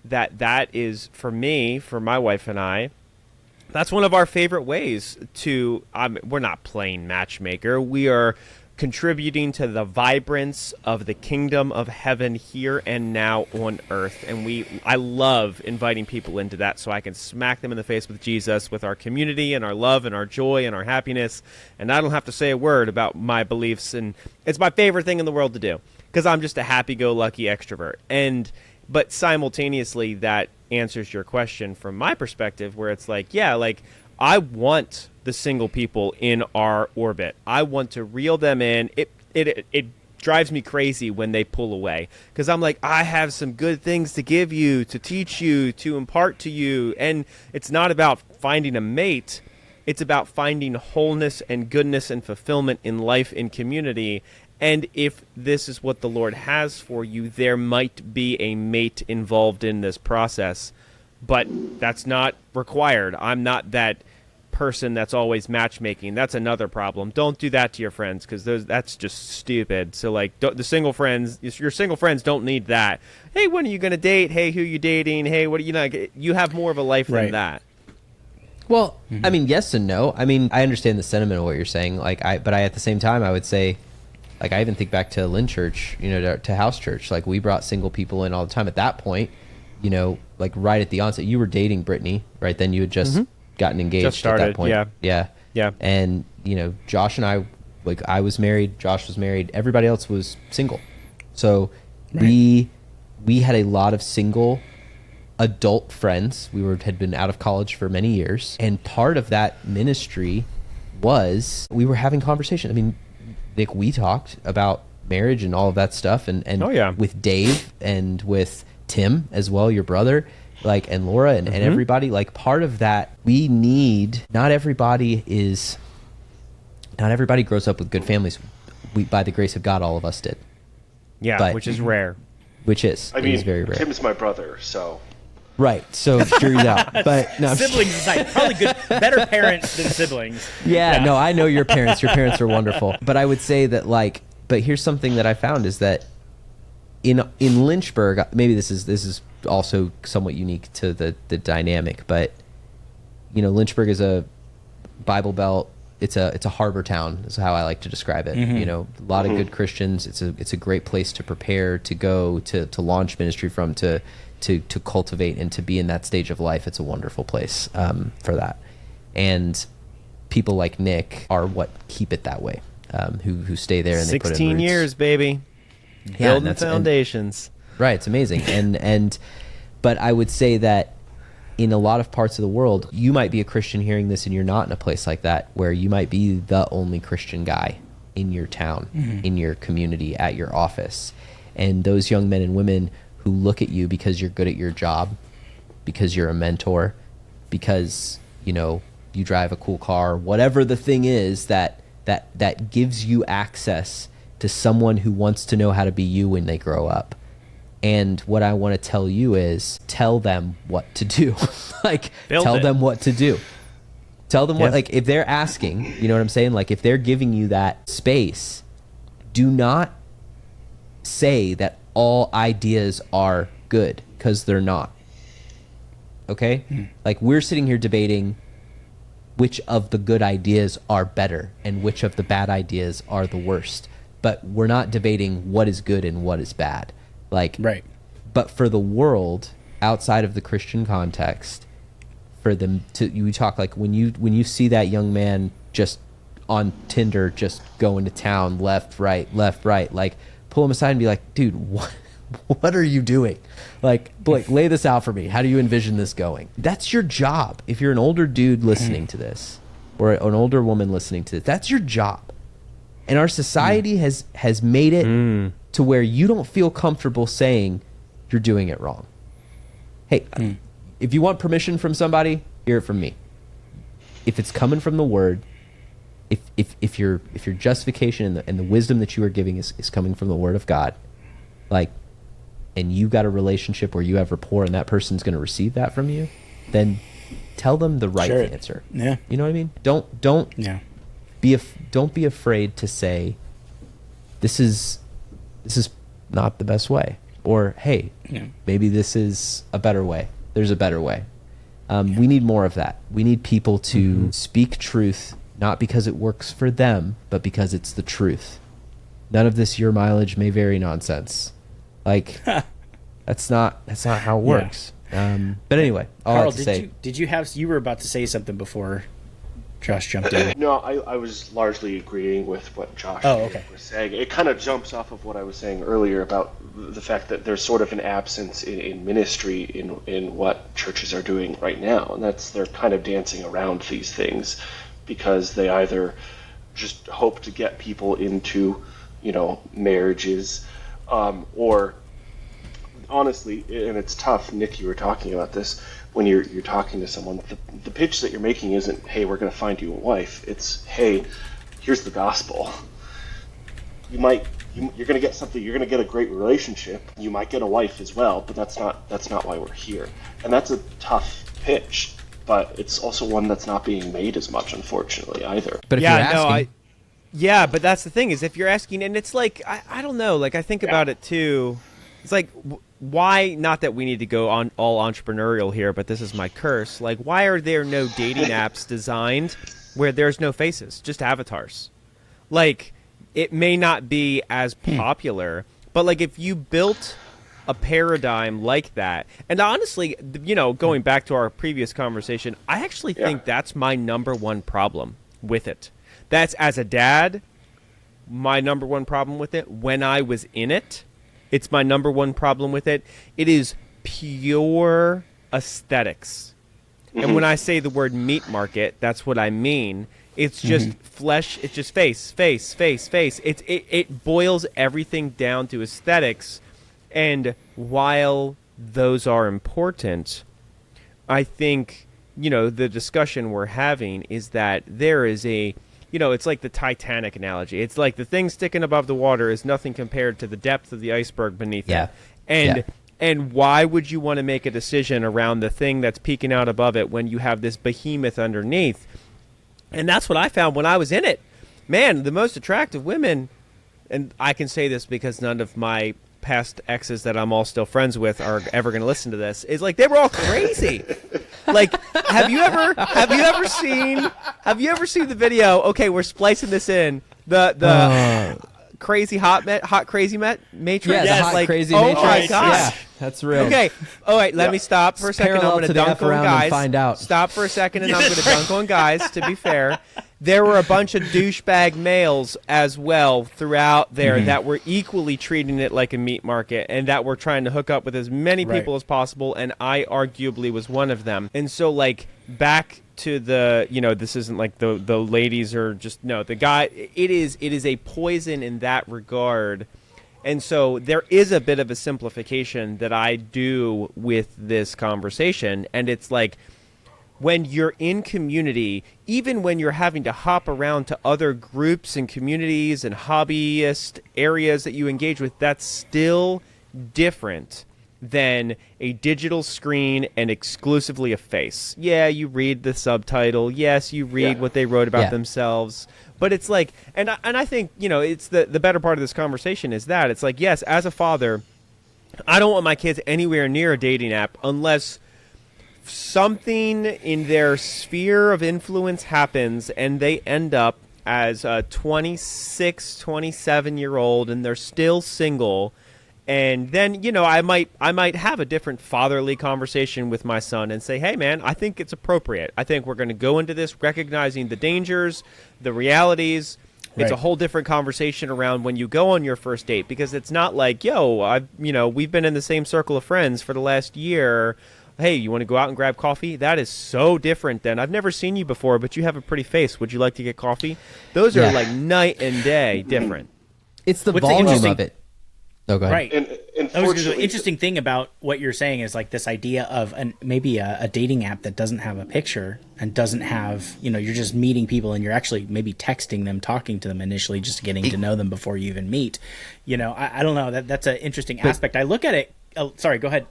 that is, for me, for my wife and I, that's one of our favorite ways to, we're not playing matchmaker. We are contributing to the vibrance of the kingdom of heaven here and now on earth. And I love inviting people into that so I can smack them in the face with Jesus, with our community and our love and our joy and our happiness. And I don't have to say a word about my beliefs. And it's my favorite thing in the world to do because I'm just a happy-go-lucky extrovert. But simultaneously, that answers your question from my perspective, where it's like, yeah, like, I want the single people in our orbit. I want to reel them in. It drives me crazy when they pull away because I'm like, I have some good things to give you, to teach you, to impart to you. And it's not about finding a mate. It's about finding wholeness and goodness and fulfillment in life, in community. And if this is what the Lord has for you, there might be a mate involved in this process. But that's not required. I'm not that person that's always matchmaking. That's another problem. Don't do that to your friends because that's just stupid. So, like, your single friends don't need that. Hey, when are you going to date? Hey, who are you dating? Hey, what do you know? You have more of a life than that. Well, I mean, yes and no. I mean, I understand the sentiment of what you're saying. But at the same time, I would say, like, I even think back to Lynn Church, to house church. Like, we brought single people in all the time. At that point, like, right at the onset, you were dating Brittany, right? Then you had just gotten engaged just started, at that point. Yeah. And, Josh and I, like, I was married, Josh was married, everybody else was single. So we had a lot of single adult friends. Had been out of college for many years. And part of that ministry was we were having conversation. I mean, Nick, we talked about marriage and all of that stuff, and with Dave and with Tim as well, your brother, like, and Laura and everybody. Like, part of that, we need. Not everybody grows up with good families. By the grace of God, all of us did. Yeah, which is rare. It is very rare. Tim's my brother, so. Right, so jury's out. But no, siblings aside, probably better parents than siblings. Yeah, no, I know your parents. Your parents are wonderful. But I would say that, like, but here's something that I found is that in Lynchburg, maybe this is also somewhat unique to the dynamic, but Lynchburg is a Bible Belt. It's a harbor town is how I like to describe it. A lot of good Christians. It's a great place to prepare, to go to launch ministry from, to cultivate and to be in that stage of life. It's a wonderful place for that. And people like Nick are what keep it that way, who stay there and they put in 16 years, baby. Building foundations. Right, it's amazing. But I would say that in a lot of parts of the world, you might be a Christian hearing this and you're not in a place like that, where you might be the only Christian guy in your town, in your community, at your office. And those young men and women who look at you because you're good at your job, because you're a mentor, because you drive a cool car, whatever the thing is that gives you access to someone who wants to know how to be you when they grow up. And what I want to tell you is, tell them what to do. Tell them what to do. Tell them what, like, if they're asking, you know what I'm saying? Like, if they're giving you that space, do not say that all ideas are good, because they're not. Okay? Like, we're sitting here debating which of the good ideas are better and which of the bad ideas are the worst. But we're not debating what is good and what is bad. Like, Right. But for the world outside of the Christian context, for them to, you talk like when you see that young man just on Tinder just going to town, left, right, like pull him aside and be like, dude, what are you doing? Like, Blake, lay this out for me. How do you envision this going? That's your job. If you're an older dude listening to this, or an older woman listening to this, that's your job. And our society has made it to where you don't feel comfortable saying you're doing it wrong. Hey, if you want permission from somebody, hear it from me. If it's coming from the Word, if your justification and the wisdom that you are giving is coming from the Word of God, like, and you got a relationship where you have rapport and that person's going to receive that from you, then tell them the right answer. Yeah. You know what I mean? Don't Yeah. don't be afraid to say this is not the best way, or hey, maybe this is a better way. There's a better way. We need more of that. We need people to speak truth, not because it works for them, but because it's the truth. None of this your mileage may vary nonsense. Like, that's not how it works. But anyway, all Carl, I have to say. you were about to say something before Josh jumped in. No, I was largely agreeing with what Josh was saying. It kind of jumps off of what I was saying earlier about the fact that there's sort of an absence in ministry in what churches are doing right now, and that's they're kind of dancing around these things because they either just hope to get people into, marriages, or honestly, and it's tough. Nick, you were talking about this. When you're talking to someone, the pitch that you're making isn't, hey, we're going to find you a wife. It's, hey, here's the gospel. You're going to get something. You're going to get a great relationship. You might get a wife as well, but that's not why we're here. And that's a tough pitch, but it's also one that's not being made as much, unfortunately, either. But if you're asking, yeah, but that's the thing is if you're asking, and it's like I don't know, like I think about it too. It's like, why, not that we need to go on all entrepreneurial here, but this is my curse. Like, why are there no dating apps designed where there's no faces, just avatars? Like, it may not be as popular, but like if you built a paradigm like that, and honestly, going back to our previous conversation, I actually think that's my number one problem with it. That's, as a dad, my number one problem with it. When I was in it, it's my number one problem with it. It is pure aesthetics. And when I say the word meat market, that's what I mean. It's just flesh. It's just face. It boils everything down to aesthetics. And while those are important, I think, the discussion we're having is that there is it's like the Titanic analogy. It's like the thing sticking above the water is nothing compared to the depth of the iceberg beneath it. And why would you want to make a decision around the thing that's peeking out above it when you have this behemoth underneath? And that's what I found when I was in it. Man, the most attractive women, and I can say this because none of my past exes that I'm all still friends with are ever going to listen to this, is like they were all crazy. Like, have you ever seen the video? Okay, we're splicing this in. The crazy hot crazy matrix. Yeah, the hot crazy matrix. Oh my gosh. Yeah, that's real. Okay. All right, let me stop for a second. I'm going to dunk on guys. Find out. Stop for a second, and I'm going to dunk on guys, to be fair. There were a bunch of douchebag males as well throughout there that were equally treating it like a meat market and that were trying to hook up with as many people as possible, and I arguably was one of them. And so, like, back to the, this isn't like the ladies are just, no, the guy, it is a poison in that regard. And so there is a bit of a simplification that I do with this conversation, and it's like, when you're in community, even when you're having to hop around to other groups and communities and hobbyist areas that you engage with, that's still different than a digital screen and exclusively a face. Yeah, you read the subtitle. Yes, you read what they wrote about themselves. But it's like, and I think, it's the better part of this conversation is that it's like, yes, as a father, I don't want my kids anywhere near a dating app unless something in their sphere of influence happens and they end up as a 26, 27-year-old and they're still single. And then, you know, I might have a different fatherly conversation with my son and say, hey, man, I think it's appropriate. I think we're going to go into this recognizing the dangers, the realities. It's a whole different conversation around when you go on your first date, because it's not like, we've been in the same circle of friends for the last year. Hey, you want to go out and grab coffee? That is so different than, I've never seen you before, but you have a pretty face. Would you like to get coffee? Those are like night and day different. It's the volume of it. Oh, go ahead. Right. And the interesting thing about what you're saying is like this idea of maybe a dating app that doesn't have a picture and doesn't have, you're just meeting people and you're actually maybe texting them, talking to them initially, just getting to know them before you even meet. I don't know. That's an interesting aspect. I look at it. Oh, sorry, go ahead.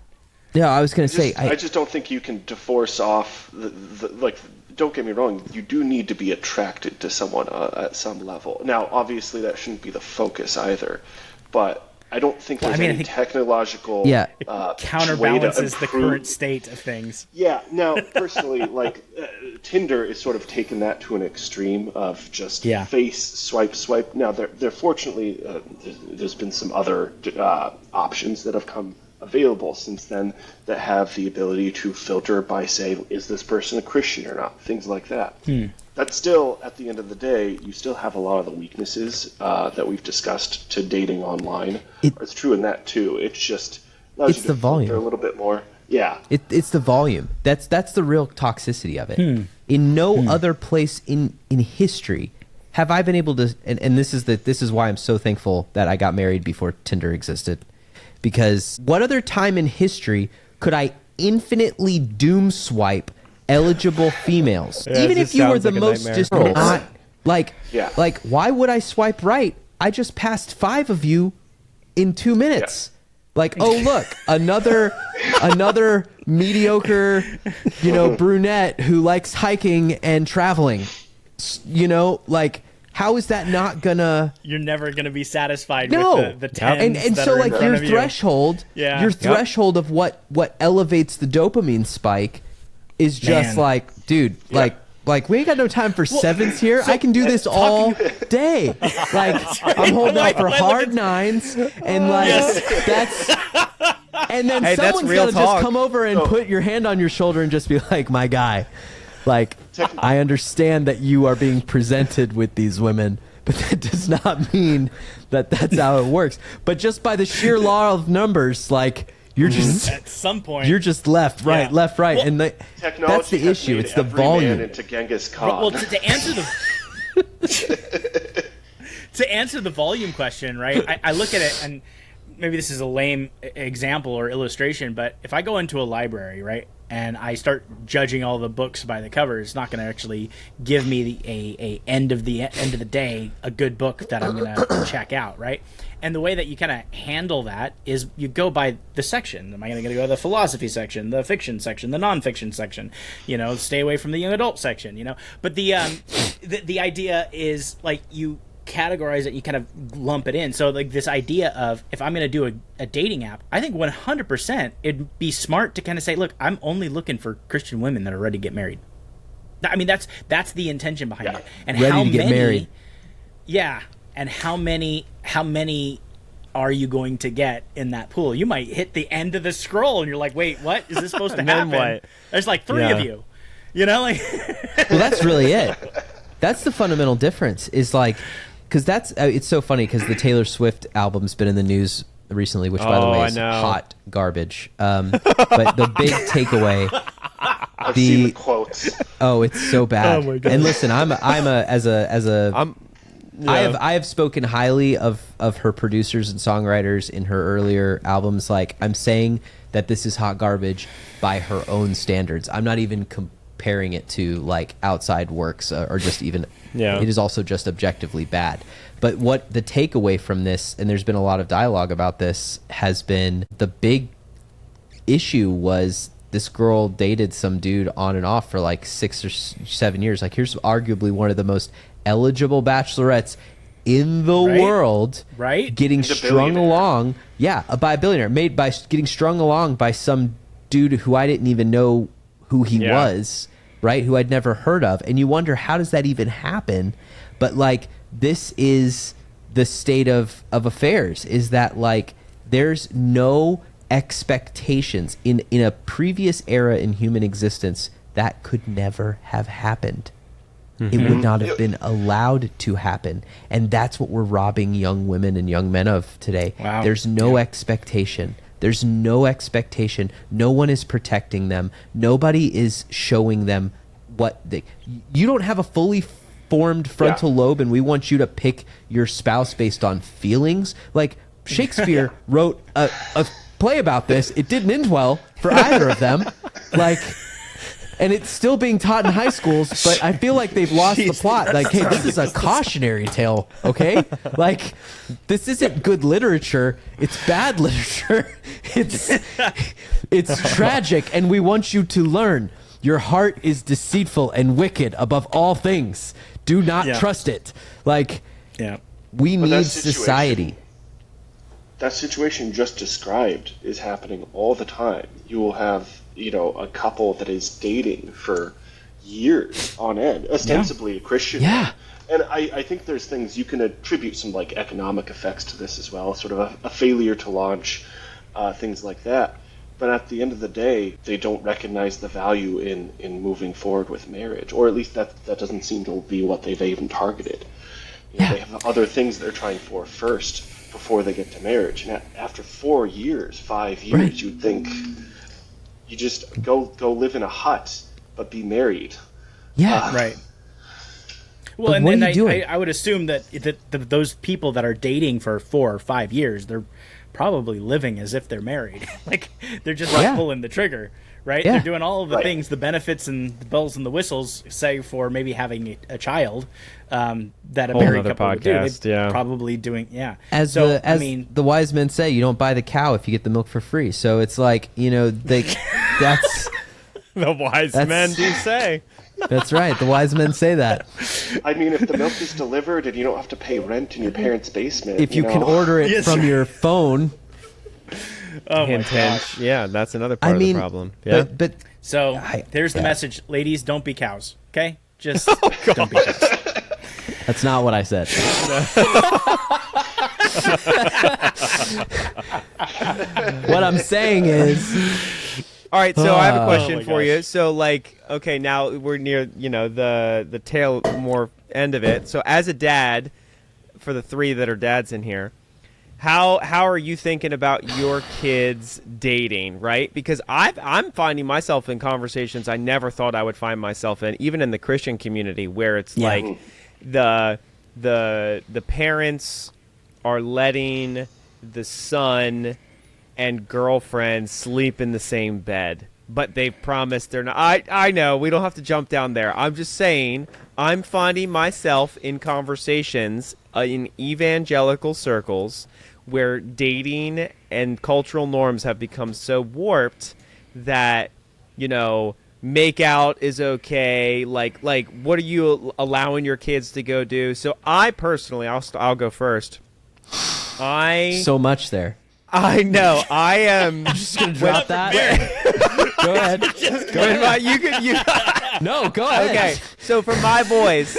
Yeah, I was going to say. I just don't think you can divorce off the don't get me wrong, you do need to be attracted to someone at some level. Now, obviously, that shouldn't be the focus either, but I don't think there's any technological counterbalances the current state of things. Yeah. Now, personally, Tinder is sort of taken that to an extreme of just face swipe. Now, there fortunately there's been some other options that have come available since then that have the ability to filter by, say, is this person a Christian or not? Things like that. That's still, at the end of the day, you still have a lot of the weaknesses that we've discussed to dating online. It's true in that too. It's just allows you to the volume filter a little bit more. Yeah, it's the volume. That's the real toxicity of it. In no other place in history have I been able to, and this is why I'm so thankful that I got married before Tinder existed. Because what other time in history could I infinitely doom swipe eligible females? Even if you were the most just not like why would I swipe right? I just passed 5 of you in 2 minutes. Like, oh look, another mediocre, brunette who likes hiking and traveling. How is that not gonna? You're never gonna be satisfied with the 10s and so like your threshold, threshold of what elevates the dopamine spike is just like, dude, like we ain't got no time for 7s here. I can do this all day. I'm holding out for hard 9s, and that's. And then someone's gonna just come over and put your hand on your shoulder and just be like, my guy. I understand that you are being presented with these women, but that does not mean that that's how it works. But just by the sheer law of numbers, you're just at some point you're just left, right, and that's the issue. It's the volume. Into Genghis Khan. Well, to answer the to answer the volume question, right? I look at it, and maybe this is a lame example or illustration, but if I go into a library, right, and I start judging all the books by the cover, it's not going to actually give me a end of the day a good book that I'm going to check out, right? And the way that you kind of handle that is you go by the section. Am I going to go to the philosophy section, the fiction section, the nonfiction section? Stay away from the young adult section. But the idea is you categorize it, you kind of lump it in. So this idea of, if I'm going to do a dating app, I think 100% it'd be smart to kind of say, look, I'm only looking for Christian women that are ready to get married. I mean, that's the intention behind it. And ready how to get married. Yeah. And how many are you going to get in that pool? You might hit the end of the scroll and you're like, wait, what is this supposed to happen? What? There's 3 of you. Well, that's really it. That's the fundamental difference is because that's it's so funny because the Taylor Swift album's been in the news recently, which by the way is hot garbage. But the big takeaway, I've seen the quotes. Oh, it's so bad. Oh my God. And listen, I have spoken highly of her producers and songwriters in her earlier albums. I'm saying that this is hot garbage by her own standards. I'm not even comparing it to outside works or just even. Yeah. It is also just objectively bad. But what the takeaway from this, and there's been a lot of dialogue about this, has been the big issue was this girl dated some dude on and off for 6 or 7 years. Here's arguably one of the most eligible bachelorettes in the world, right? getting strung along, by a billionaire, made by getting strung along by some dude who I didn't even know who he was, right? Who I'd never heard of. And you wonder, how does that even happen? But like, this is the state of affairs, is that like, there's no expectations in a previous era in human existence that could never have happened. It would not have been allowed to happen. And that's what we're robbing young women and young men of today. Wow. There's no expectation. There's no expectation. No one is protecting them. Nobody is showing them you don't have a fully formed frontal lobe, and we want you to pick your spouse based on feelings. Like, Shakespeare wrote a play about this. It didn't end well for either of them. Like, and it's still being taught in high schools, but I feel like they've lost the plot. Like, hey, this is a cautionary tale, okay? Like, this isn't good literature. It's bad literature. It's tragic, and we want you to learn. Your heart is deceitful and wicked above all things. Do not trust it. Like, we need society. That situation just described is happening all the time. You will have, a couple that is dating for years on end, ostensibly a Christian. Yeah. And I think there's things you can attribute some like economic effects to this as well, sort of a failure to launch, things like that. But at the end of the day, they don't recognize the value in moving forward with marriage, or at least that doesn't seem to be what they've even targeted. They have other things they're trying for first before they get to marriage. And after 4 years, 5 years, you'd think you just go live in a hut, but be married. Yeah, right. Well, and then I would assume that those people that are dating for 4 or 5 years, they're probably living as if they're married. Like, they're just pulling the trigger, right? They're doing all of the things, the benefits and the bells and the whistles, say, for maybe having a child, that a married couple would do. They're probably doing, As the wise men say, you don't buy the cow if you get the milk for free. So it's like, that's... The wise men do say. That's right. The wise men say that. I mean, if the milk is delivered and you don't have to pay rent in your parents' basement, if you can order it from your phone. Oh my gosh! Yeah, that's another part of the problem. Yeah. But so there's the message, ladies: don't be cows. Okay, just don't be cows. That's not what I said. What I'm saying is. All right, so I have a question for you. So, like, okay, now we're near, the tail more end of it. So, as a dad, for the 3 that are dads in here, how are you thinking about your kids dating, right? Because I'm finding myself in conversations I never thought I would find myself in, even in the Christian community, where it's like the parents are letting the son and girlfriend sleep in the same bed, but they've promised they're not. I know we don't have to jump down there. I'm just saying I'm finding myself in conversations in evangelical circles where dating and cultural norms have become so warped that, make out is okay. Like what are you allowing your kids to go do? So I personally, I'll go first. So much there. I know. I am just gonna drop that. Go ahead. Go ahead. No, go ahead. Okay. So for my boys,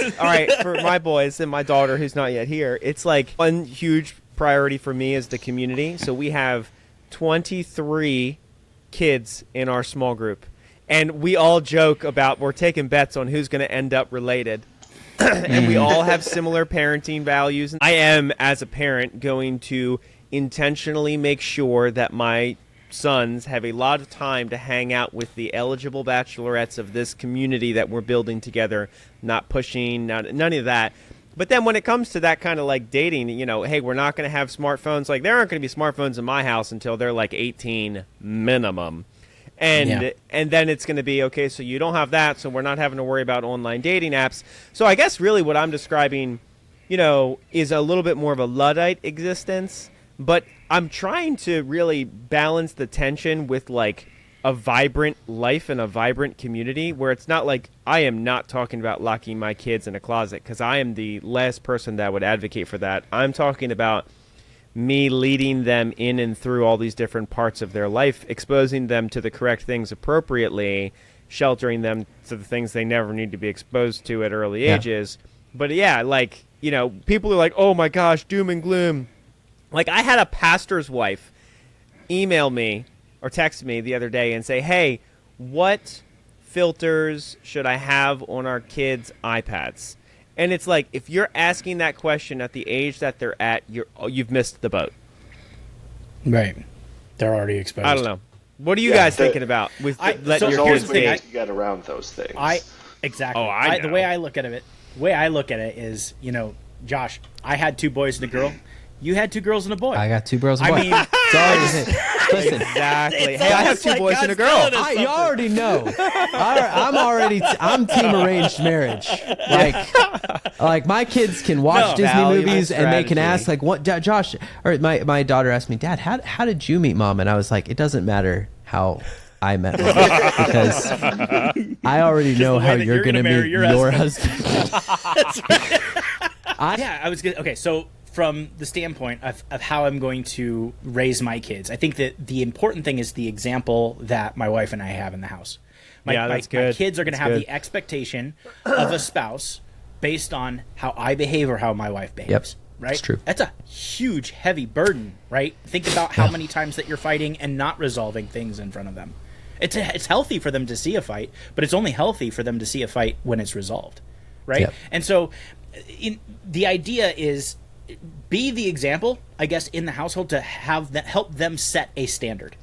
for my boys and my daughter who's not yet here, it's like one huge priority for me is the community. So we have 23 kids in our small group, and we all joke about we're taking bets on who's going to end up related. And we all have similar parenting values. I am, as a parent, going to intentionally make sure that my sons have a lot of time to hang out with the eligible bachelorettes of this community that we're building together, not pushing, none of that. But then when it comes to that kind of like dating, hey, we're not going to have smartphones. Like, there aren't going to be smartphones in my house until they're like 18 minimum. And then it's going to be, okay, so you don't have that, so we're not having to worry about online dating apps. So I guess really what I'm describing, is a little bit more of a Luddite existence. But I'm trying to really balance the tension with, like, a vibrant life and a vibrant community where it's not like I am not talking about locking my kids in a closet, because I am the last person that would advocate for that. I'm talking about me leading them in and through all these different parts of their life, exposing them to the correct things appropriately, sheltering them to the things they never need to be exposed to at early ages. But yeah, like, you know, people are like, oh my gosh, doom and gloom. Like, I had a pastor's wife email me or text me the other day and say, hey, what filters should I have on our kids' iPads? And it's like, if you're asking that question at the age that they're at, you've missed the boat. Right. They're already exposed. I don't know. What are you guys thinking about with letting your kids ways to get around those things? Exactly. Oh, I know. The way I look at it is, you know, Josh, I had 2 boys and a girl. You had 2 girls and a boy. I got 2 girls and a boy. I mean, listen. Exactly. Hey, I have 2 boys and a girl. You already know. I'm team arranged marriage. Like my kids can watch Disney movies and they can ask, like, what, Josh, or my daughter asked me, Dad, how did you meet Mom? And I was like, it doesn't matter how I met Mom, because I already know how you're going to meet your husband. That's right. I was good. Okay, so from the standpoint of how I'm going to raise my kids, I think that the important thing is the example that my wife and I have in the house. My kids are going to have the expectation of a spouse based on how I behave or how my wife behaves. Yep. Right? That's true. That's a huge, heavy burden, right? Think about how many times that you're fighting and not resolving things in front of them. It's healthy for them to see a fight, but it's only healthy for them to see a fight when it's resolved, right? Yep. And so the idea is, be the example, I guess, in the household to have that help them set a standard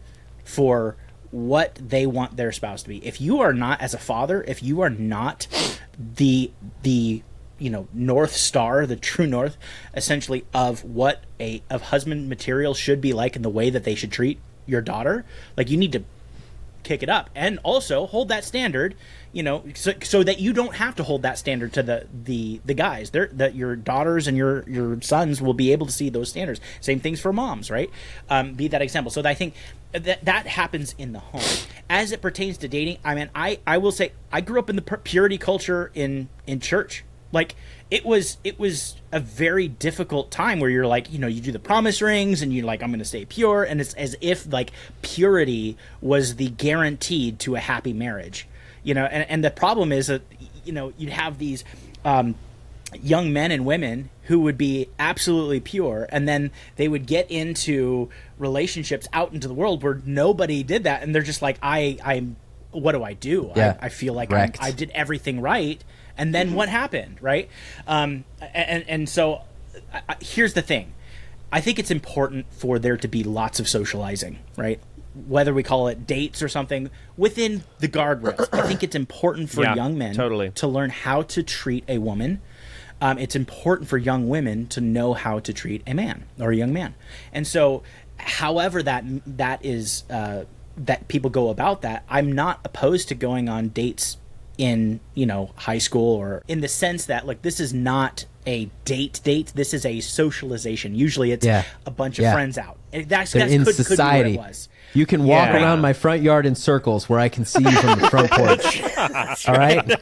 for what they want their spouse to be. If you are not, as a father, if you are not the North Star, the true north, essentially, of what of husband material should be like and the way that they should treat your daughter, like, you need to kick it up and also hold that standard, so that you don't have to hold that standard to the guys. That your daughters and your sons will be able to see those standards. Same things for moms, right? Be that example. So I think that happens in the home. As it pertains to dating, I mean, I will say I grew up in the purity culture in church. Like, it was a very difficult time where you're like, you do the promise rings and you're like, I'm going to stay pure. And it's as if like purity was the guaranteed to a happy marriage, and the problem is that, you'd have these young men and women who would be absolutely pure, and then they would get into relationships out into the world where nobody did that. And they're just like, I'm what do I do? Yeah. I feel like Wrecked. I did everything right. And then what happened, right? And so here's the thing. I think it's important for there to be lots of socializing, right? Whether we call it dates or something, within the guardrails. I think it's important for young men to learn how to treat a woman. It's important for young women to know how to treat a man or a young man. And so however that is that people go about that, I'm not opposed to going on dates in high school, or in the sense that, like, this is not a date, this is a socialization. Usually it's a bunch of friends out. That's in could society. be what it was. You can walk around my front yard in circles where I can see you from the front porch. All right?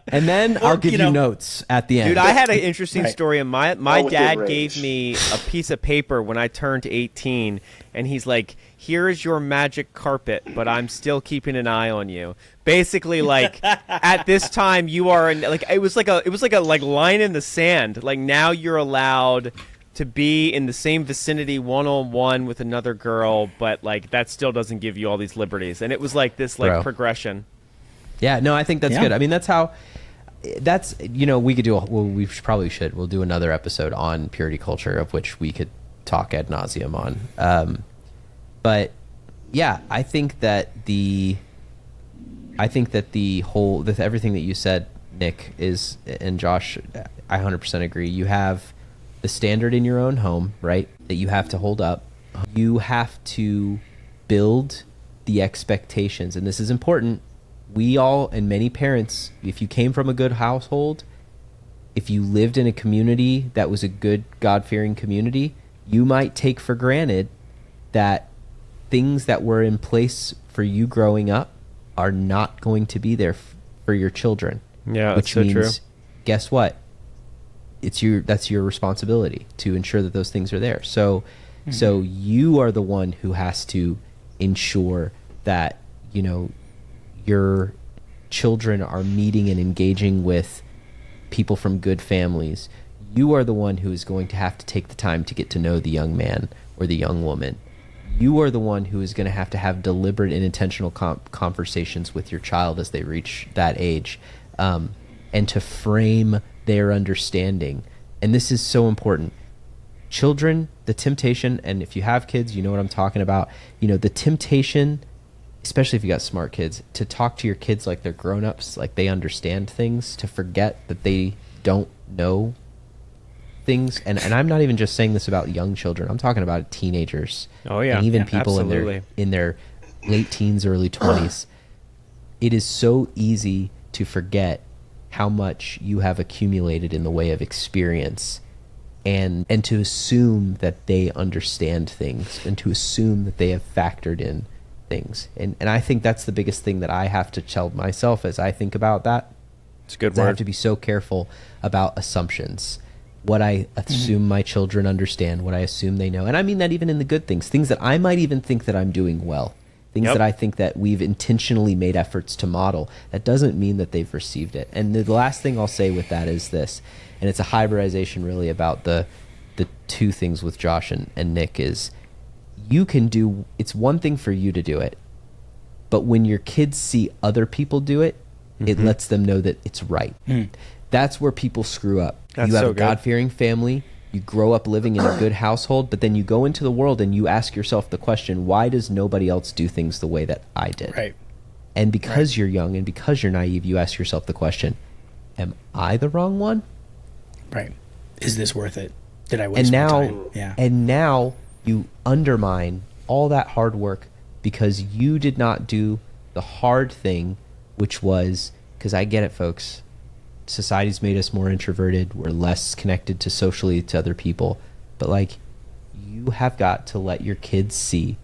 And then I'll give you notes at the end. Dude, I had an interesting story. And my dad gave me a piece of paper when I turned 18, and he's like, here is your magic carpet, but I'm still keeping an eye on you. Basically, like, at this time you are in, like, it was like a line in the sand. Like, now you're allowed to be in the same vicinity one-on-one with another girl, but like that still doesn't give you all these liberties. And it was like this progression. Yeah, no, I think that's good. I mean, we could do we'll do another episode on purity culture, of which we could talk ad nauseum on. But yeah, I think that everything that you said, Nick, is, and Josh, I 100% agree. You have the standard in your own home, right, that you have to hold up. You have to build the expectations, and this is important. We all, and many parents, if you came from a good household, if you lived in a community that was a good God-fearing community, you might take for granted that things that were in place for you growing up are not going to be there for your children. Yeah, which that's so means, true. Guess what? That's your responsibility to ensure that those things are there. So you are the one who has to ensure that, you know, your children are meeting and engaging with people from good families. You are the one who is going to have to take the time to get to know the young man or the young woman. You are the one who is going to have deliberate and intentional conversations with your child as they reach that age, and to frame their understanding. And this is so important. Children, the temptation, and if you have kids, you know what I'm talking about, you know, the temptation, especially if you got smart kids, to talk to your kids like they're grown-ups, like they understand things, to forget that they don't know things. And I'm not even just saying this about young children. I'm talking about teenagers. Oh yeah. And even people absolutely. in their late teens, early 20s. It is so easy to forget how much you have accumulated in the way of experience, and to assume that they understand things, and to assume that they have factored in things. And I think that's the biggest thing that I have to tell myself as I think about that. It's a good I word. have to be so careful about assumptions. What I assume my children understand, what I assume they know. And I mean that even in the good things that I might even think that I'm doing well, things that I think that we've intentionally made efforts to model. That doesn't mean that they've received it. And the last thing I'll say with that is this, and it's a hybridization really about the two things with Josh and Nick, is it's one thing for you to do it, but when your kids see other people do it, it lets them know that it's right. That's where people screw up. That's you have so a good. God-fearing family, you grow up living in a good household, but then you go into the world and you ask yourself the question, why does nobody else do things the way that I did? Right. And because you're young and because you're naive, you ask yourself the question, am I the wrong one? Right. Is this worth it? Did I waste my time? Yeah. And now you undermine all that hard work because you did not do the hard thing, which was, because I get it, folks, society's made us more introverted, we're less connected to socially to other people, but like, you have got to let your kids see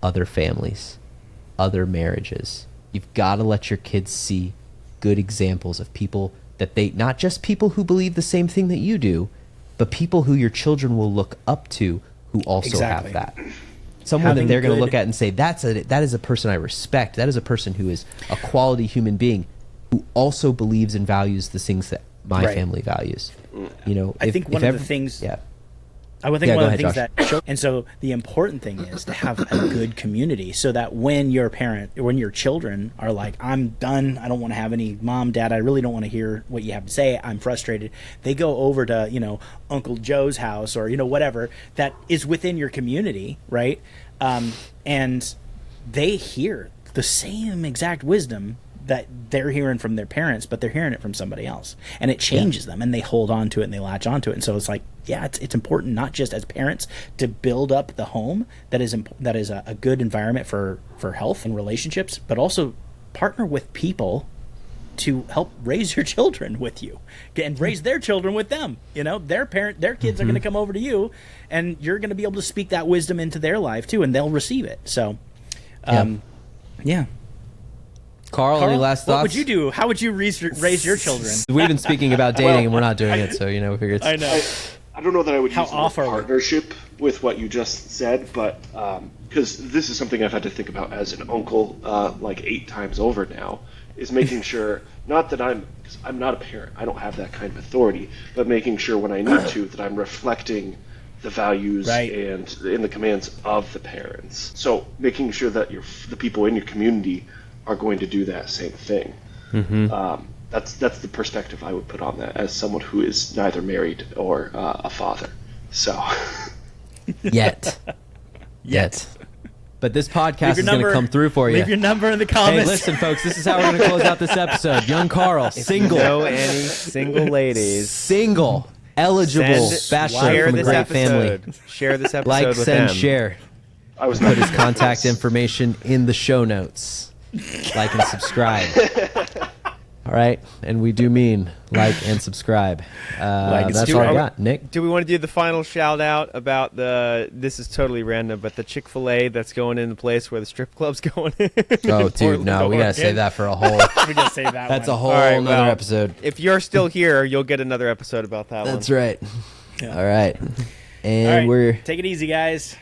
other families, other marriages. You've got to let your kids see good examples of people that not just people who believe the same thing that you do, but people who your children will look up to who also have that. Someone that they're going to look at and say, that is a person I respect. That is a person who is a quality human being who also believes and values the things that my family values. You know, I think one of the things. Yeah. I would think one of the things Josh. that show, and so the important thing is to have a good community, so that when your children are like, I'm done, I don't want to have any mom, dad, I really don't want to hear what you have to say, I'm frustrated, they go over to, you know, Uncle Joe's house or, you know, whatever that is within your community, right? And they hear the same exact wisdom that they're hearing from their parents, but they're hearing it from somebody else, and it changes them, and they hold on to it and they latch onto it. And so it's like, yeah, it's important not just as parents to build up the home that is a good environment for health and relationships, but also partner with people to help raise your children with you and raise their children with them. You know, their kids are going to come over to you, and you're going to be able to speak that wisdom into their life too, and they'll receive it. So, yeah. Carl, any last thoughts? What would you do? How would you raise your children? We've been speaking about dating and we're not doing it, so, you know, we figured I know. I don't know that I would use the off word are we? partnership with what you just said, but because this is something I've had to think about as an uncle like 8 times over now, is making sure, not that because I'm not a parent, I don't have that kind of authority, but making sure when I need to that I'm reflecting the values and in the commands of the parents. So making sure that the people in your community are going to do that same thing. That's the perspective I would put on that as someone who is neither married or a father. So yet. But this podcast is going to come through for you. Leave your number in the comments. Hey, listen, folks, this is how we're going to close out this episode. Young Carl, single. If you know any single ladies, single, eligible bachelor from a great family. Share this episode Like, with send, them. share. I was Put his contact information in the show notes. Like and subscribe. All right, and we do mean like and subscribe. That's all I got. Nick? Do we want to do the final shout out about this is totally random, but the Chick-fil-A that's going in the place where the strip club's going in? Oh, dude, no, we got to save that for a whole... We gotta save that That's one. a whole another episode. If you're still here, you'll get another episode about that one. That's right. Yeah. All right. And All right, we're... take it easy, guys.